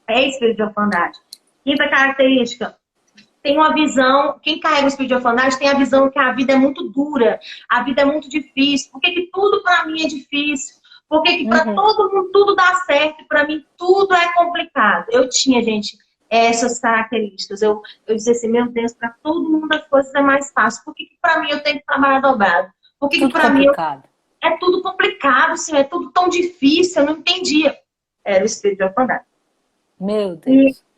É espírito de orfandade. Quinta característica, tem uma visão, quem carrega o espírito de orfandade tem a visão que a vida é muito dura, a vida é muito difícil. Por que tudo para mim é difícil? Por que para todo mundo tudo dá certo e para mim tudo é complicado? Eu tinha, gente, essas características. Eu dizia assim, meu Deus, para todo mundo as coisas é mais fácil. Por que para mim eu tenho que trabalhar dobrado? Por que para mim é tudo complicado, assim, é tudo tão difícil? Eu não entendia. Era o espírito de orfandade. Meu Deus. E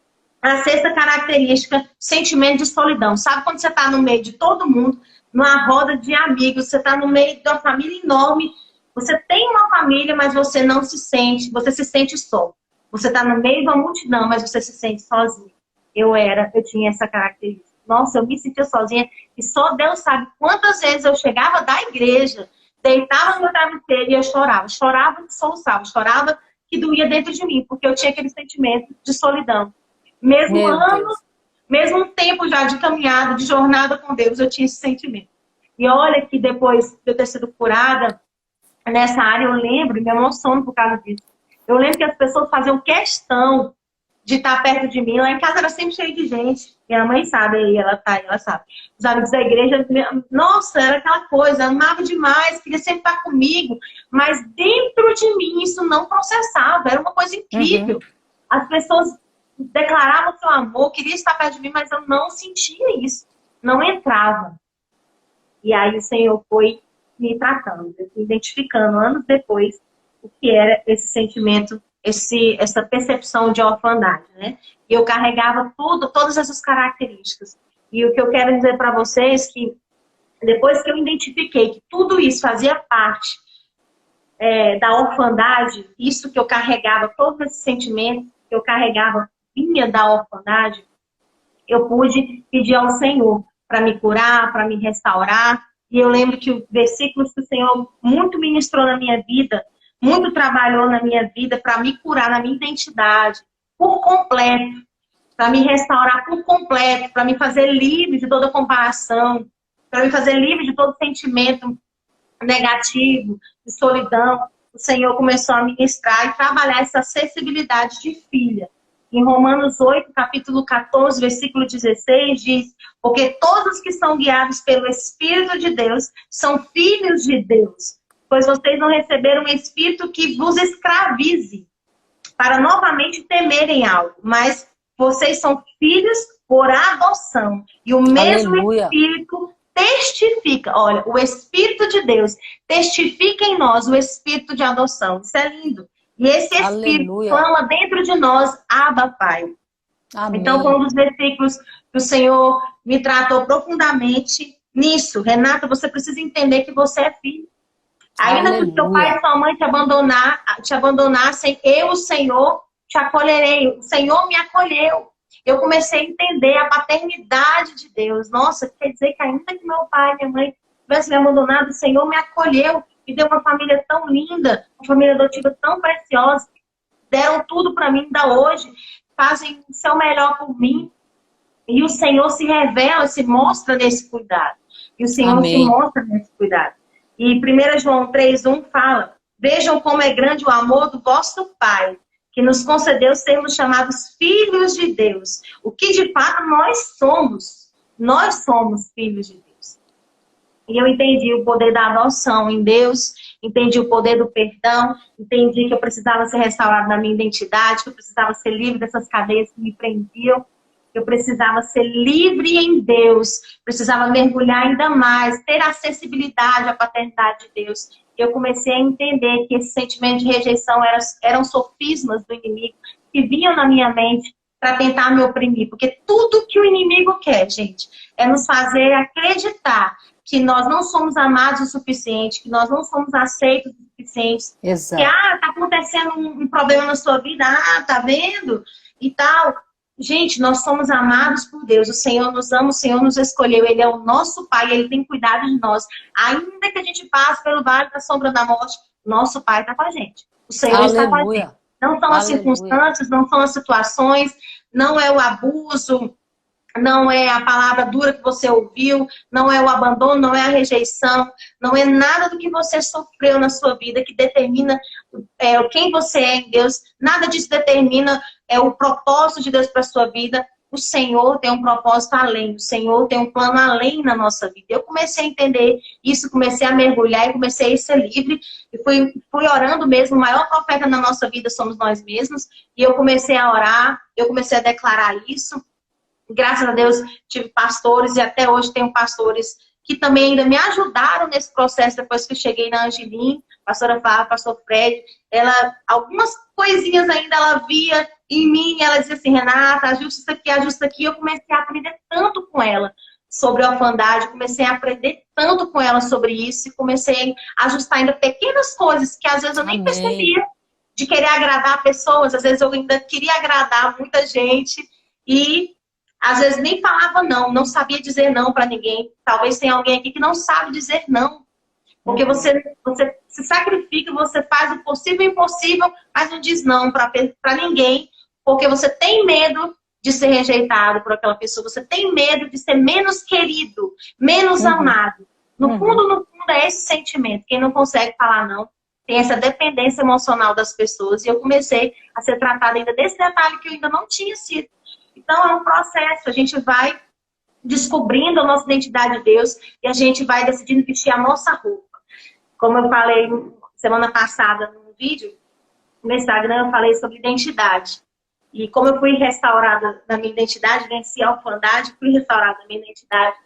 a sexta característica, sentimento de solidão. Sabe quando você está no meio de todo mundo, numa roda de amigos, você está no meio de uma família enorme, você tem uma família, mas você não se sente, você se sente só. Você está no meio de uma multidão, mas você se sente sozinho. Eu tinha essa característica. Nossa, eu me sentia sozinha e só Deus sabe quantas vezes eu chegava da igreja, deitava no meu travesseiro e eu chorava. Chorava e soluçava, chorava que doía dentro de mim, porque eu tinha aquele sentimento de solidão. Mesmo anos, mesmo um tempo já de caminhada, de jornada com Deus, eu tinha esse sentimento. E olha que depois de eu ter sido curada nessa área, eu lembro, me emociono por causa disso. Eu lembro que as pessoas faziam questão de estar perto de mim. Lá em casa era sempre cheio de gente. Minha mãe sabe, aí ela sabe. Os amigos da igreja, nossa, era aquela coisa, amava demais, queria sempre estar comigo. Mas dentro de mim isso não processava, era uma coisa incrível. As pessoas declaravam seu amor, queriam estar perto de mim, mas eu não sentia isso. Não entrava. E aí o Senhor foi me tratando, me identificando anos depois o que era esse sentimento, essa percepção de orfandade, né? E eu carregava todas essas características. E o que eu quero dizer para vocês é que depois que eu identifiquei que tudo isso fazia parte da orfandade, isso que eu carregava, todos esses sentimentos que eu carregava vinha da orfandade, eu pude pedir ao Senhor para me curar, para me restaurar. E eu lembro que os versículos que o Senhor muito ministrou na minha vida, muito trabalhou na minha vida para me curar na minha identidade por completo, para me restaurar por completo, para me fazer livre de toda comparação, para me fazer livre de todo sentimento negativo, de solidão. O Senhor começou a ministrar e trabalhar essa acessibilidade de filha. Em Romanos 8, capítulo 14, versículo 16, diz: porque todos que são guiados pelo Espírito de Deus são filhos de Deus. Pois vocês não receberam um espírito que vos escravize, para novamente temerem algo. Mas vocês são filhos por adoção. E o mesmo Espírito testifica. Olha, o Espírito de Deus testifica em nós o Espírito de adoção. Isso é lindo. E esse Espírito clama dentro de nós, Abba, Pai. Amém. Então, foi um dos versículos que o Senhor me tratou profundamente nisso. Renata, você precisa entender que você é filho. Ainda que o seu pai e sua mãe te abandonassem, eu, o Senhor, te acolherei. O Senhor me acolheu. Eu comecei a entender a paternidade de Deus. Nossa, quer dizer que ainda que meu pai e minha mãe tivessem me abandonado, o Senhor me acolheu. Me deu uma família tão linda, uma família adotiva tão preciosa. Deram tudo para mim ainda hoje. Fazem o seu melhor por mim. E o Senhor se revela, se mostra nesse cuidado. E o Senhor Amém. se mostra nesse cuidado. E 1 João 3:1 fala: vejam como é grande o amor do vosso Pai, que nos concedeu sermos chamados filhos de Deus. O que de fato nós somos. Nós somos filhos de Deus. E eu entendi o poder da adoção em Deus, entendi o poder do perdão, entendi que eu precisava ser restaurado na minha identidade, que eu precisava ser livre dessas cadeias que me prendiam. Eu precisava ser livre em Deus, precisava mergulhar ainda mais, ter acessibilidade à paternidade de Deus. Eu comecei a entender que esse sentimento de rejeição eram sofismas do inimigo que vinham na minha mente para tentar me oprimir. Porque tudo que o inimigo quer, gente, é nos fazer acreditar que nós não somos amados o suficiente, que nós não somos aceitos o suficiente. Exato. Que, tá acontecendo um problema na sua vida, tá vendo? E tal. Gente, nós somos amados por Deus, o Senhor nos ama, o Senhor nos escolheu, Ele é o nosso Pai, Ele tem cuidado de nós. Ainda que a gente passe pelo vale da sombra da morte, nosso Pai está com a gente. O Senhor está com a gente. Não são as circunstâncias, não são as situações, não é o abuso, não é a palavra dura que você ouviu, não é o abandono, não é a rejeição, não é nada do que você sofreu na sua vida que determina quem você é em Deus. Nada disso determina o propósito de Deus para a sua vida. O Senhor tem um propósito além, o Senhor tem um plano além na nossa vida. Eu comecei a entender isso, comecei a mergulhar e comecei a ser livre. E fui orando mesmo, o maior profeta na nossa vida somos nós mesmos. E eu comecei a orar, eu comecei a declarar isso. Graças a Deus tive pastores e até hoje tenho pastores que também ainda me ajudaram nesse processo depois que eu cheguei na Angelim, pastora Fábio, pastor Fred. Algumas coisinhas ainda ela via em mim, ela dizia assim: Renata, ajusta isso aqui, ajusta aqui. Eu comecei a aprender tanto com ela sobre orfandade, comecei a aprender tanto com ela sobre isso e comecei a ajustar ainda pequenas coisas que às vezes eu nem percebia, de querer agradar pessoas. Às vezes eu ainda queria agradar muita gente e às vezes nem falava não sabia dizer não para ninguém. Talvez tenha alguém aqui que não sabe dizer não. Porque você se sacrifica, você faz o possível e o impossível, mas não diz não para ninguém, porque você tem medo de ser rejeitado por aquela pessoa, você tem medo de ser menos querido, menos amado. No fundo, é esse sentimento. Quem não consegue falar não, tem essa dependência emocional das pessoas. E eu comecei a ser tratada ainda desse detalhe que eu ainda não tinha sido. Então é um processo, a gente vai descobrindo a nossa identidade de Deus e a gente vai decidindo vestir a nossa roupa. Como eu falei semana passada num vídeo, no Instagram eu falei sobre identidade. E como eu fui restaurada na minha identidade, venci a orfandade, fui restaurada na minha identidade,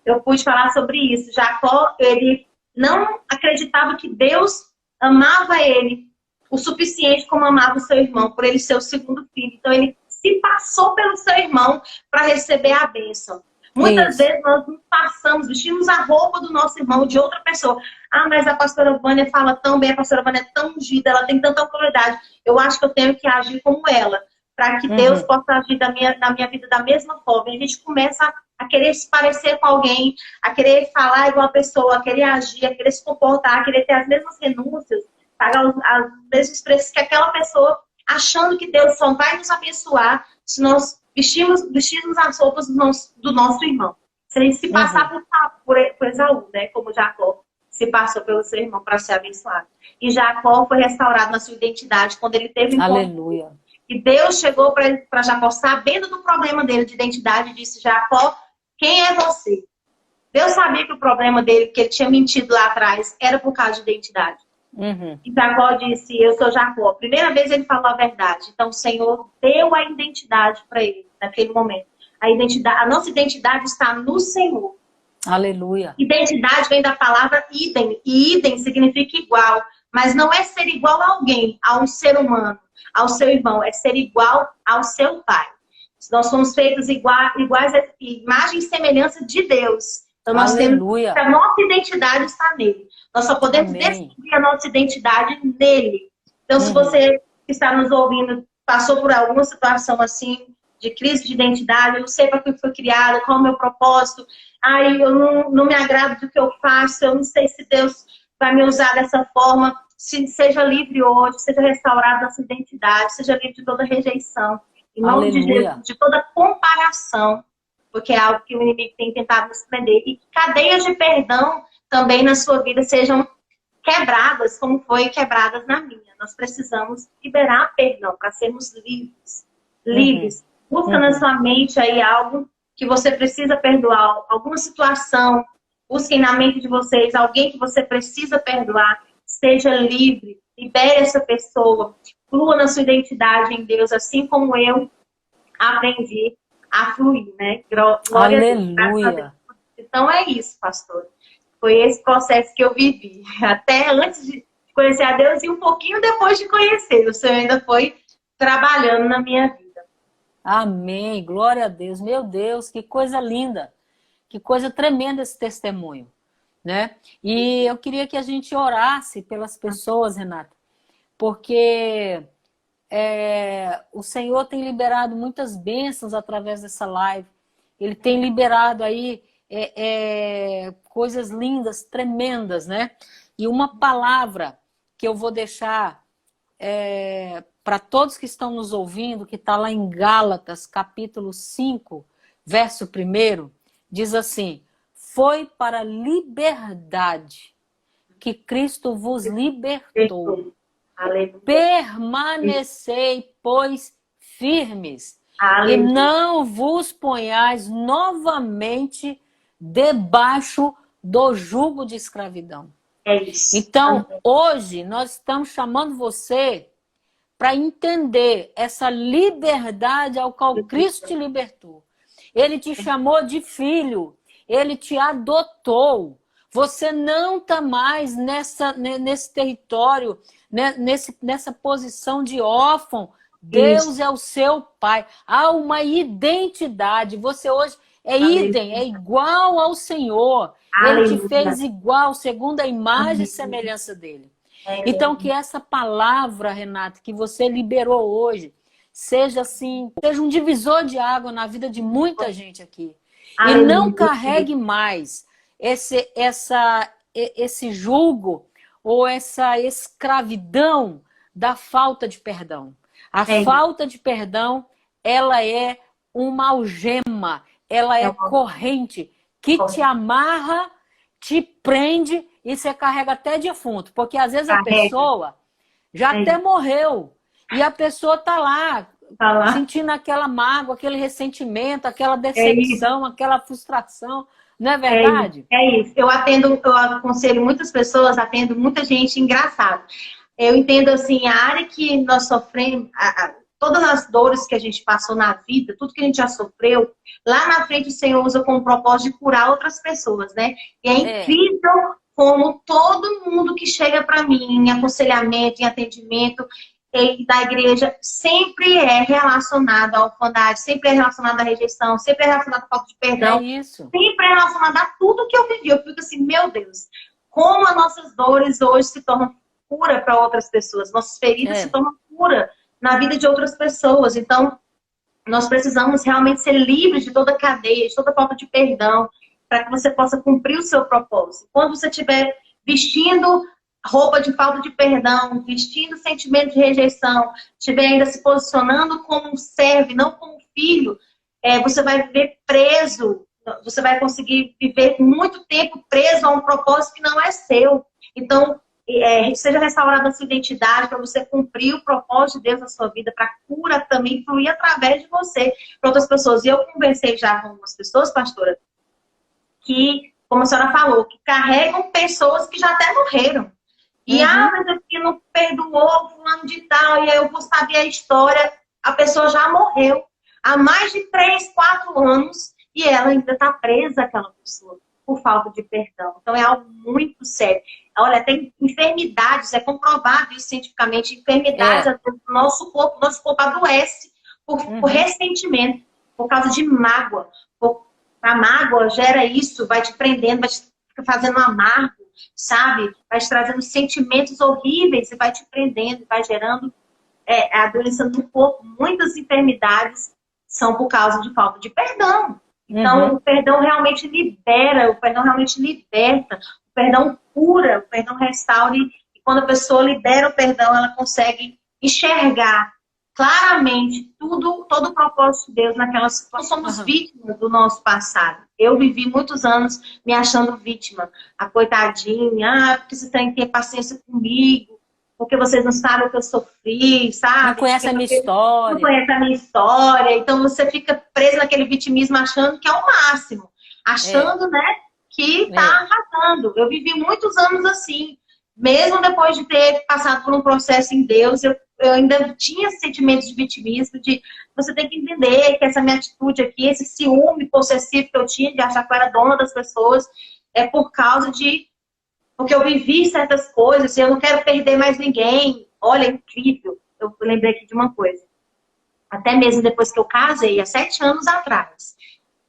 eu pude falar sobre isso. Jacó, ele não acreditava que Deus amava ele o suficiente como amava o seu irmão, por ele ser o segundo filho. Então ele se passou pelo seu irmão para receber a bênção. Muitas vezes nós nos passamos, vestimos a roupa do nosso irmão, de outra pessoa. Mas a pastora Vânia fala tão bem, a pastora Vânia é tão ungida, ela tem tanta autoridade. Eu acho que eu tenho que agir como ela, para que Deus possa agir na minha vida da mesma forma. E a gente começa a querer se parecer com alguém, a querer falar igual a pessoa, a querer agir, a querer se comportar, a querer ter as mesmas renúncias, pagar os mesmos preços que aquela pessoa, achando que Deus só vai nos abençoar se nós vestirmos as roupas do nosso irmão. Se a gente se passar por Esaú, né? Como Jacó se passou pelo seu irmão para ser abençoado. E Jacó foi restaurado na sua identidade quando ele teve um Aleluia. E Deus chegou para Jacó, sabendo do problema dele de identidade, e disse: Jacó, quem é você? Deus sabia que o problema dele, que ele tinha mentido lá atrás, era por causa de identidade. E Jacó disse: eu sou Jacó. Primeira vez ele falou a verdade. Então o Senhor deu a identidade para ele naquele momento. A nossa identidade está no Senhor. Aleluia. Identidade vem da palavra idem. E idem significa igual. Mas não é ser igual a alguém, a um ser humano, ao seu irmão. É ser igual ao seu pai. Nós somos feitos iguais a imagem e semelhança de Deus. Então nós temos Aleluia. que a nossa identidade está nele. Nós só podemos Amém. descobrir a nossa identidade nele. Então, se você que está nos ouvindo passou por alguma situação assim, de crise de identidade, eu não sei para que foi criado, qual é o meu propósito, ai, eu não me agrado do que eu faço, eu não sei se Deus vai me usar dessa forma. Seja livre hoje, seja restaurada a sua identidade, seja livre de toda rejeição, em nome de Jesus, de toda comparação, porque é algo que o inimigo tem tentado nos prender. E cadeias de perdão também na sua vida sejam quebradas, como foi quebradas na minha. Nós precisamos liberar perdão para sermos livres. Livres. Busca na sua mente aí algo que você precisa perdoar, alguma situação. Busquem na mente de vocês alguém que você precisa perdoar. Seja livre. Libere essa pessoa. Flua na sua identidade em Deus, assim como eu aprendi a fluir, né? Glória Aleluia. A Deus. Então é isso, pastor. Foi esse processo que eu vivi. Até antes de conhecer a Deus e um pouquinho depois de conhecer. O Senhor ainda foi trabalhando na minha vida. Amém. Glória a Deus. Meu Deus, que coisa linda. Que coisa tremenda esse testemunho, né? E eu queria que a gente orasse pelas pessoas, Renata, porque o Senhor tem liberado muitas bênçãos através dessa live. Ele tem liberado aí coisas lindas, tremendas, né? E uma palavra que eu vou deixar para todos que estão nos ouvindo, que está lá em Gálatas, capítulo 5, verso 1, diz assim: foi para a liberdade que Cristo vos libertou. Aleluia. Permanecei, pois, firmes. Aleluia. E não vos ponhais novamente debaixo do jugo de escravidão. É isso. Então, hoje, nós estamos chamando você para entender essa liberdade ao qual Cristo te libertou. Ele te chamou de filho. Ele te adotou. Você não está mais nesse território, nessa posição de órfão. Deus é o seu pai. Há uma identidade. Você hoje é idem, é igual ao Senhor. Ele te fez igual, segundo a imagem e semelhança dele. Então, que essa palavra, Renata, que você liberou hoje, seja assim, seja um divisor de água na vida de muita gente aqui. E não carregue mais esse jugo ou essa escravidão da falta de perdão. A falta de perdão, ela é uma algema, ela é corrente que te amarra, te prende e você carrega até defunto. Porque às vezes a pessoa já até morreu e a pessoa está lá, sentindo aquela mágoa, aquele ressentimento, aquela decepção, aquela frustração. Não é verdade? É isso. Eu aconselho muitas pessoas, atendo muita gente engraçada. Eu entendo assim, a área que nós sofremos, todas as dores que a gente passou na vida, tudo que a gente já sofreu, lá na frente o Senhor usa com o propósito de curar outras pessoas, né? E é incrível como todo mundo que chega para mim em aconselhamento, em atendimento da igreja, sempre é relacionado à orfandade, sempre é relacionado à rejeição, sempre é relacionado à falta de perdão. É isso. Sempre é relacionado a tudo que eu vivi. Eu fico assim, meu Deus, como as nossas dores hoje se tornam cura para outras pessoas, nossas feridas se tornam cura na vida de outras pessoas. Então, nós precisamos realmente ser livres de toda cadeia, de toda falta de perdão, para que você possa cumprir o seu propósito. Quando você estiver vestindo roupa de falta de perdão, vestindo sentimento de rejeição, estiver ainda se posicionando como um servo, não como um filho, você vai viver preso, você vai conseguir viver muito tempo preso a um propósito que não é seu. Então, seja restaurada a sua identidade para você cumprir o propósito de Deus na sua vida, para a cura também fluir através de você para outras pessoas. E eu conversei já com algumas pessoas, pastora, que, como a senhora falou, que carregam pessoas que já até morreram. E, mas eu que não perdoou fulano de tal, e aí eu vou saber a história. A pessoa já morreu há mais de 3, 4 anos e ela ainda está presa, aquela pessoa, por falta de perdão. Então é algo muito sério. Olha, tem enfermidades, é comprovado isso cientificamente, enfermidades do nosso corpo adoece por ressentimento, por causa de mágoa, por A mágoa gera isso, vai te prendendo, vai te fazendo amargo, sabe? Vai te trazendo sentimentos horríveis e vai te prendendo, vai gerando adoecendo no corpo. Muitas enfermidades são por causa de falta de perdão. Então, o perdão realmente libera, o perdão realmente liberta, o perdão cura, o perdão restaura. E quando a pessoa libera o perdão, ela consegue enxergar claramente todo o propósito de Deus naquela situação. Somos vítimas do nosso passado. Eu vivi muitos anos me achando vítima. A coitadinha, porque você tem que ter paciência comigo, porque vocês não sabem o que eu sofri, sabe? Não conhece a minha história. Não conhece a minha história. Então você fica preso naquele vitimismo achando que é o máximo. Achando, né, que tá arrasando. Eu vivi muitos anos assim. Mesmo depois de ter passado por um processo em Deus, eu ainda tinha sentimentos de vitimismo, de você tem que entender que essa minha atitude aqui, esse ciúme possessivo que eu tinha de achar que eu era dona das pessoas, é por causa de... Porque eu vivi certas coisas e eu não quero perder mais ninguém. Olha, é incrível. Eu lembrei aqui de uma coisa. Até mesmo depois que eu casei, há 7 anos atrás,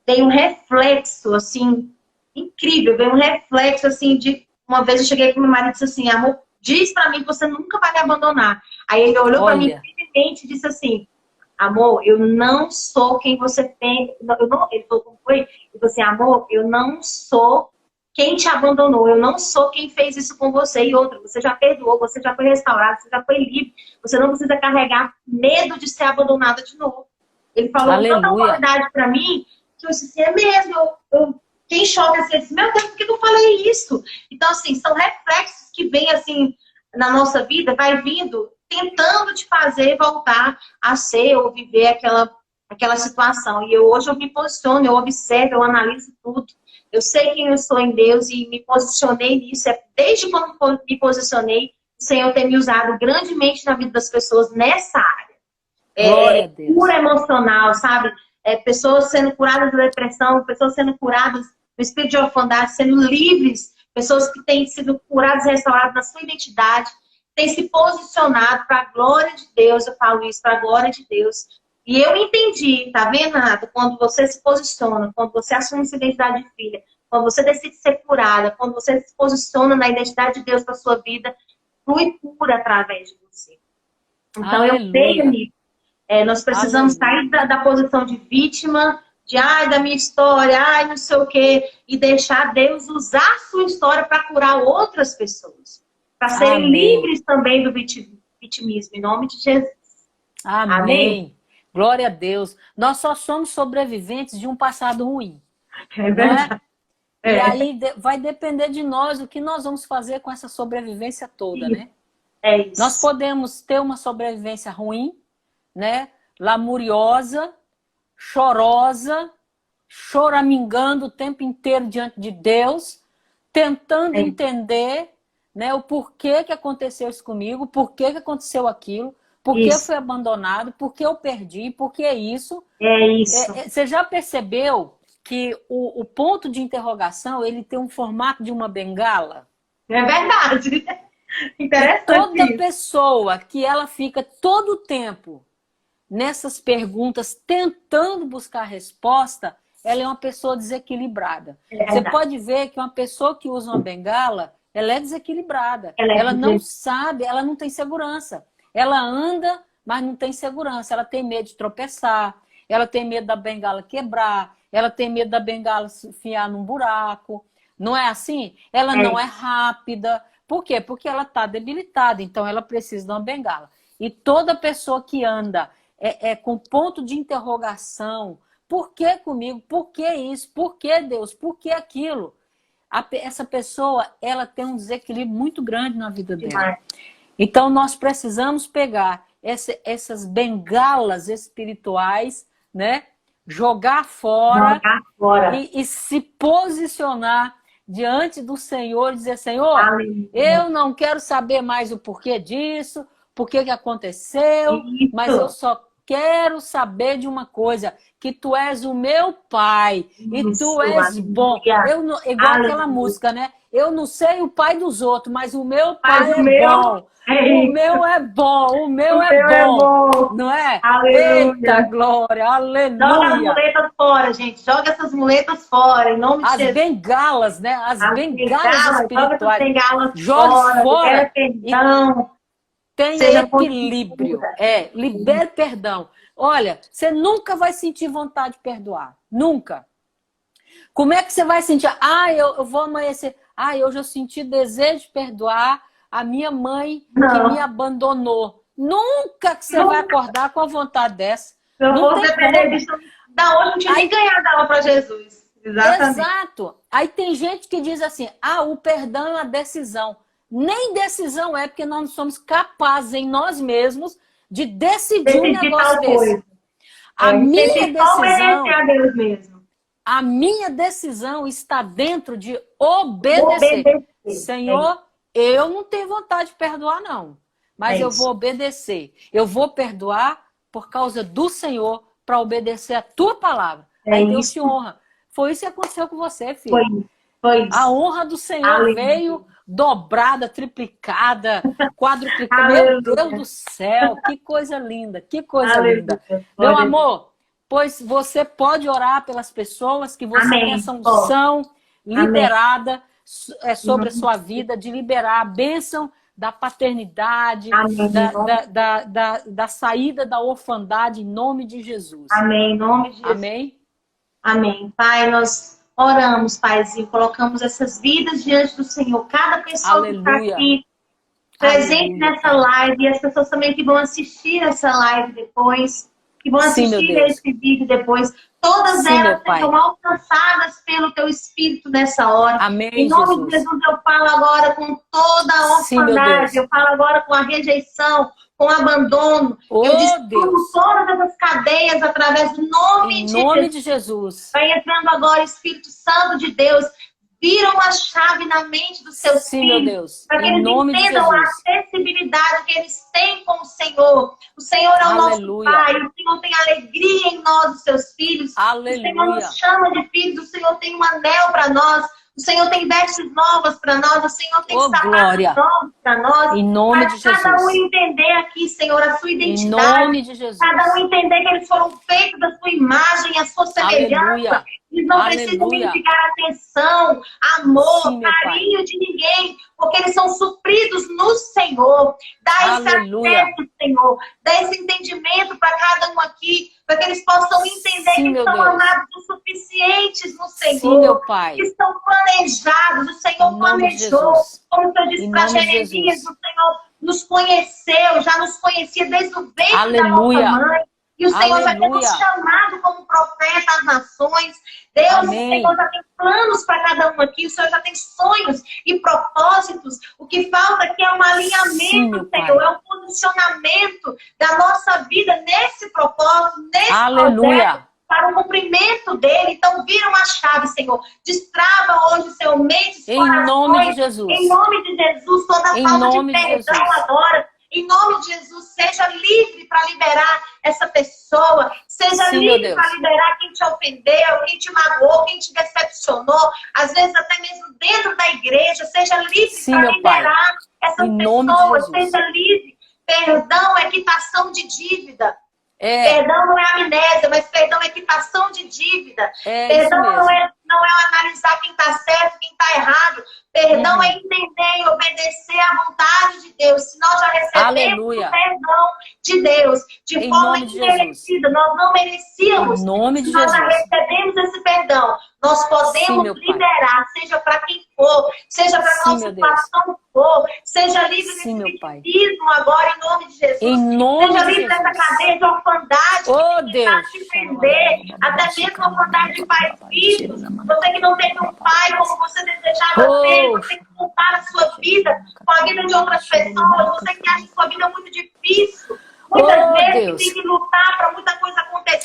tem um reflexo, assim, incrível. Veio um reflexo, assim, de... Uma vez eu cheguei com meu marido e disse assim, amor, diz pra mim que você nunca vai me abandonar. Aí ele olhou pra mim firmemente e disse assim, amor, eu não sou quem você tem... Ele falou como foi? Ele falou assim, amor, eu não sou quem te abandonou, eu não sou quem fez isso com você. E outra, você já perdoou, você já foi restaurado, você já foi livre. Você não precisa carregar medo de ser abandonada de novo. Ele falou com tanta autoridade pra mim, que eu disse assim, é mesmo, quem choca assim, eu disse, meu Deus, por que eu falei isso? Então, assim, são reflexos que vêm, assim, na nossa vida, vai vindo, tentando te fazer voltar a ser ou viver aquela situação. E hoje eu me posiciono, eu observo, eu analiso tudo. Eu sei quem eu sou em Deus e me posicionei nisso. Desde quando me posicionei, o Senhor tem me usado grandemente na vida das pessoas nessa área. Cura emocional, sabe? Pessoas sendo curadas da depressão, pessoas sendo curadas do espírito de orfandade, sendo livres, pessoas que têm sido curadas e restauradas na sua identidade, têm se posicionado para a glória de Deus, eu falo isso, para a glória de Deus. E eu entendi, tá vendo, Renata? Quando você se posiciona, quando você assume sua identidade de filha, quando você decide ser curada, quando você se posiciona na identidade de Deus para sua vida, flui cura através de você. Então, eu creio nisso. Nós precisamos sair da posição de vítima, de ai, da minha história, ai, não sei o quê, e deixar Deus usar a sua história para curar outras pessoas. Para serem livres também do vitimismo, em nome de Jesus. Amém. Glória a Deus. Nós só somos sobreviventes de um passado ruim. É verdade. E aí vai depender de nós o que nós vamos fazer com essa sobrevivência toda, né? É isso. Nós podemos ter uma sobrevivência ruim, né? Lamuriosa, chorosa, choramingando o tempo inteiro diante de Deus, tentando entender, né, o porquê que aconteceu isso comigo, por que aconteceu aquilo, por que fui abandonado, por que eu perdi, por que isso. É isso. Você já percebeu que o ponto de interrogação, ele tem um formato de uma bengala? É verdade. Interessante. Toda pessoa que ela fica todo o tempo nessas perguntas, tentando buscar resposta, ela é uma pessoa desequilibrada. Você pode ver que uma pessoa que usa uma bengala, ela é desequilibrada. Ela não sabe, ela não tem segurança. Ela anda, mas não tem segurança. Ela tem medo de tropeçar, ela tem medo da bengala quebrar, ela tem medo da bengala se enfiar num buraco. Não é assim? Ela não é rápida. Por quê? Porque ela está debilitada, então ela precisa de uma bengala. E toda pessoa que anda com ponto de interrogação, por que comigo? Por que isso? Por que Deus? Por que aquilo? Essa pessoa, ela tem um desequilíbrio muito grande na vida dela. Então nós precisamos pegar essas bengalas espirituais, né? Jogar fora, e se posicionar diante do Senhor e dizer, Senhor, eu não quero saber mais o porquê disso, por que aconteceu, mas eu só quero saber de uma coisa, que tu és o meu pai, e tu és bom. Igual aquela música, né? Eu não sei o pai dos outros, mas o meu pai Mas o é meu bom. é O isso. meu é bom, o meu O é meu é bom. bom. Não é? Eita Aleluia. glória, Joga as aleluia. muletas fora, gente. Joga essas muletas fora, em nome de As Jesus. bengalas, né? As As bengalas bengalas, joga essas espirituais. bengalas Jogue fora, libera fora e perdão, tenha seja equilíbrio. construída. Libere perdão. Olha, você nunca vai sentir vontade de perdoar. Nunca. Como é que você vai sentir? Ah, eu vou amanhecer. Ah, hoje eu senti desejo de perdoar a minha mãe que me Não, abandonou. Nunca que você vai nunca. acordar com a vontade dessa. Eu Não vou tem depender como. disso. Da hoje não tinha nem Aí, ganhado aula para Jesus. Exatamente. exato. Aí tem gente que diz assim, ah, o perdão é uma decisão. Nem decisão é, porque nós não somos capazes em nós mesmos de decidir um Decidir negócio tal desse. coisa. A A gente tem minha que só obedecer decisão a Deus mesmo. A minha decisão está dentro de obedecer. Obedecer. É isso. Senhor, eu não tenho vontade de perdoar, não. Mas É eu isso. vou obedecer. Eu vou perdoar por causa do Senhor, para obedecer a tua palavra. É Aí Deus isso. te honra. Foi isso que aconteceu com você, Foi filho. isso. Foi A isso. honra do Senhor Aleluia. veio dobrada, triplicada, quadruplicada. Meu Deus Aleluia. do céu, que coisa linda, que coisa linda. Aleluia. Meu Glória a Deus. amor, pois você pode orar pelas pessoas, que você tem Amém. essa Ó, unção amém. liberada sobre a Uhum. sua vida, de liberar a bênção da paternidade, Amém. da saída da orfandade, em nome de Jesus. Amém. Em nome de Jesus. Amém? Amém. Pai, nós oramos, Paizinho, colocamos essas vidas diante do Senhor. Cada pessoa que está Aleluia. aqui presente Aleluia, nessa Pai. live, e as pessoas também que vão assistir essa live depois, que vão Sim, meu assistir Deus. esse vídeo depois, todas Sim, meu elas Pai. sejam alcançadas pelo Teu Espírito nessa hora. Amém, Em nome de Jesus. Jesus, eu falo agora com toda a Sim, meu Deus. orfandade, eu falo agora com a rejeição, com o abandono. Oh, Eu destruo Deus. todas essas cadeias através do nome Em de nome Jesus. de Jesus. Vai entrando agora, Espírito Santo de Deus. Vira uma chave na mente dos seus Sim, meu filhos. Deus. Para que Em eles nome de entendam a Jesus. acessibilidade que eles têm com o Senhor. O Senhor é o nosso Aleluia. Pai. O Senhor tem alegria em nós, os seus filhos. O Senhor Aleluia. nos chama de filhos. O Senhor tem um anel para nós. O Senhor tem vestes novas para nós. O Senhor tem Oh, sapatos glória. novos para nós. Em nome Para de cada um Jesus. entender aqui, Senhor, a sua Em identidade. nome de Jesus. Cada um entender que eles foram feitos da sua imagem, a sua semelhança. Aleluia. Eles não precisam Aleluia. mendigar atenção, amor, Sim, meu Pai. carinho de ninguém, porque eles são supridos no Senhor. Dá esse Aleluia. acesso, Senhor. Dá esse entendimento para cada um aqui, para que eles possam entender Sim, que meu estão Deus. amados o suficientes no Senhor. Sim, meu Pai. Que estão planejados. O Senhor Em nome de planejou. Jesus. Como o Senhor disse Em para nome de Jeremias, Jesus. o Senhor nos conheceu, já nos conhecia desde o ventre Aleluia. da nossa mãe. E o Senhor já tem nos Aleluia. chamado como profeta às nações. Deus, Amém. o Senhor já tem planos para cada um aqui. O Senhor já tem sonhos e propósitos. O que falta aqui é um Sim, alinhamento, meu Pai. Senhor. É um posicionamento da nossa vida nesse propósito, nesse projeto, Aleluia. para o cumprimento dele. Então, vira uma chave, Senhor. Destrava hoje, Senhor, mentes, Em corações. nome de Jesus. Em nome de Jesus, toda Em falta de nome de perdão Jesus. agora. Em nome de Jesus, seja livre para liberar essa pessoa. Seja Sim, meu livre Deus. para liberar quem te ofendeu, quem te magoou, quem te decepcionou. Às vezes até mesmo dentro da igreja. Seja livre Sim, para meu Pai. liberar essas Em nome de pessoas. Jesus. Seja livre. Perdão é quitação de dívida. É, Perdão não é amnésia, mas perdão é quitação de dívida. é isso Perdão mesmo. não é analisar quem está certo, quem está errado. Perdão Uhum. é entender e obedecer à vontade de Deus. Se nós já recebemos Aleluia. o perdão de Deus de Em forma nome de imerecida, nós não merecíamos. Em nome de Se nós já Jesus. recebemos esse perdão, nós Sim, podemos meu Pai. liberar, seja para quem for, seja para Sim, qual meu Deus. situação for, seja livre Sim, desse meu Pai. vitimismo agora, em nome de Jesus. Em nome Seja de livre dessa Jesus. cadeia de orfandade Oh, que Deus. te prender, até mesmo a orfandade de pais filhos. Você que não teve um pai como você desejava ter, Oh. você que compara a sua vida com a vida de outras pessoas, você que acha sua vida muito difícil. Muitas Oh, vezes Deus. tem que lutar para muita coisa acontecer.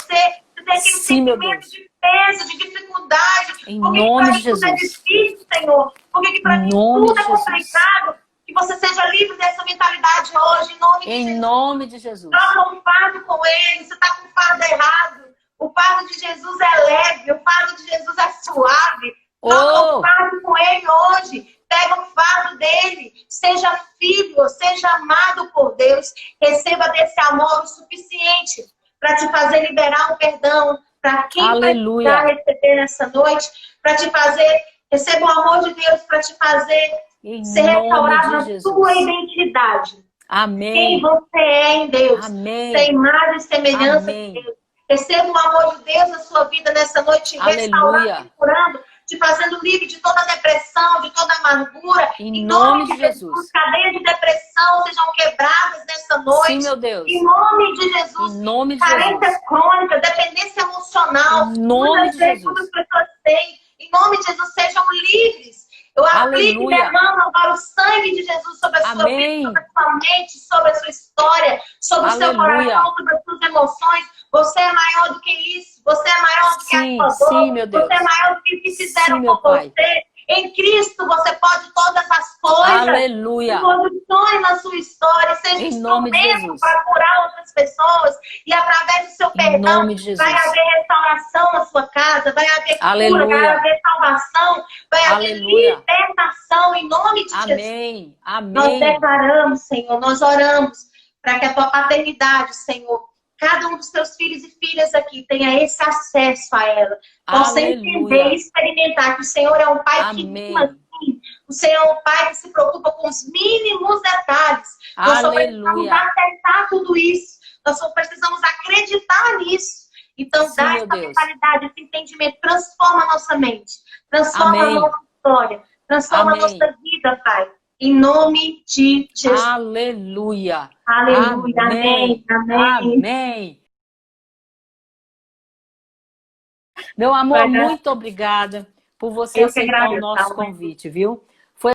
Você tem aquele Sim, meu sentimento Deus. de peso, de dificuldade. Em Por que que nome pra de mim tudo é Jesus. difícil, Senhor? Por que pra Em mim nome tudo de é Jesus. complicado? Que você seja livre dessa mentalidade hoje, em nome de Em Jesus. nome de Jesus. Troca um fardo com ele, você está com o fardo errado. O fardo de Jesus é leve, o fardo de Jesus é suave. Toca o Oh, fardo com ele hoje. Pega o fardo dele. Seja filho, seja amado por Deus. Receba desse amor o suficiente para te fazer liberar um perdão para quem aleluia. precisar receber nessa noite, para te fazer, receba o amor de Deus para te fazer Em ser nome restaurado de na Jesus. sua identidade. Quem Amém. você é em Deus. Amém. Ser imagem e semelhança Amém. de Deus. Receba o amor de Deus na sua vida nessa noite, te restaurando, Aleluia. te curando, te fazendo livre de toda depressão, de toda amargura. Em nome de Jesus. Cadeias de depressão sejam quebradas nessa noite. Sim, meu Deus. Em nome de Jesus. Em nome de Jesus. Carência crônica, dependência emocional. Em nome de Jesus. Muitas pessoas têm. Em nome de Jesus, sejam livres. Eu aplico e Aleluia. derramo agora o sangue de Jesus sobre a sua Amém. vida, sobre a sua mente, sobre a sua história, sobre o seu Aleluia. coração, sobre as suas emoções. Você é maior do que isso. Você é maior do que Sim, a sua dor. sim, meu Deus. Você é maior do que o que fizeram Sim, meu com Pai. você. Em Cristo você pode todas as coisas. Aleluia. Posicione na sua história, seja Em nome de instrumento Jesus. para curar outras pessoas. E através do seu Em perdão, nome de Jesus. vai haver restauração na sua casa, vai haver cura, Aleluia. vai haver salvação, vai haver Aleluia. libertação em nome de Jesus. Amém. Nós Amém. declaramos, Senhor, nós oramos para que a tua paternidade, Senhor, cada um dos teus filhos e filhas aqui tenha esse acesso a ela. Possa entender Aleluia. e experimentar que o Senhor é um pai que Amém. ama assim. O Senhor é um pai que se preocupa com os mínimos detalhes. Nós só precisamos Aleluia. aceitar tudo isso. Nós só precisamos acreditar nisso. Então, Sim, dá meu essa Deus. mentalidade, esse entendimento, transforma a nossa mente, transforma Amém. a nossa história, transforma a Amém. nossa vida, Pai. Em nome de Jesus. Aleluia. Aleluia. Amém. Amém. Amém. Meu amor, Vai, muito obrigada por você eu que aceitar o agradeço, nosso Alma. convite, viu?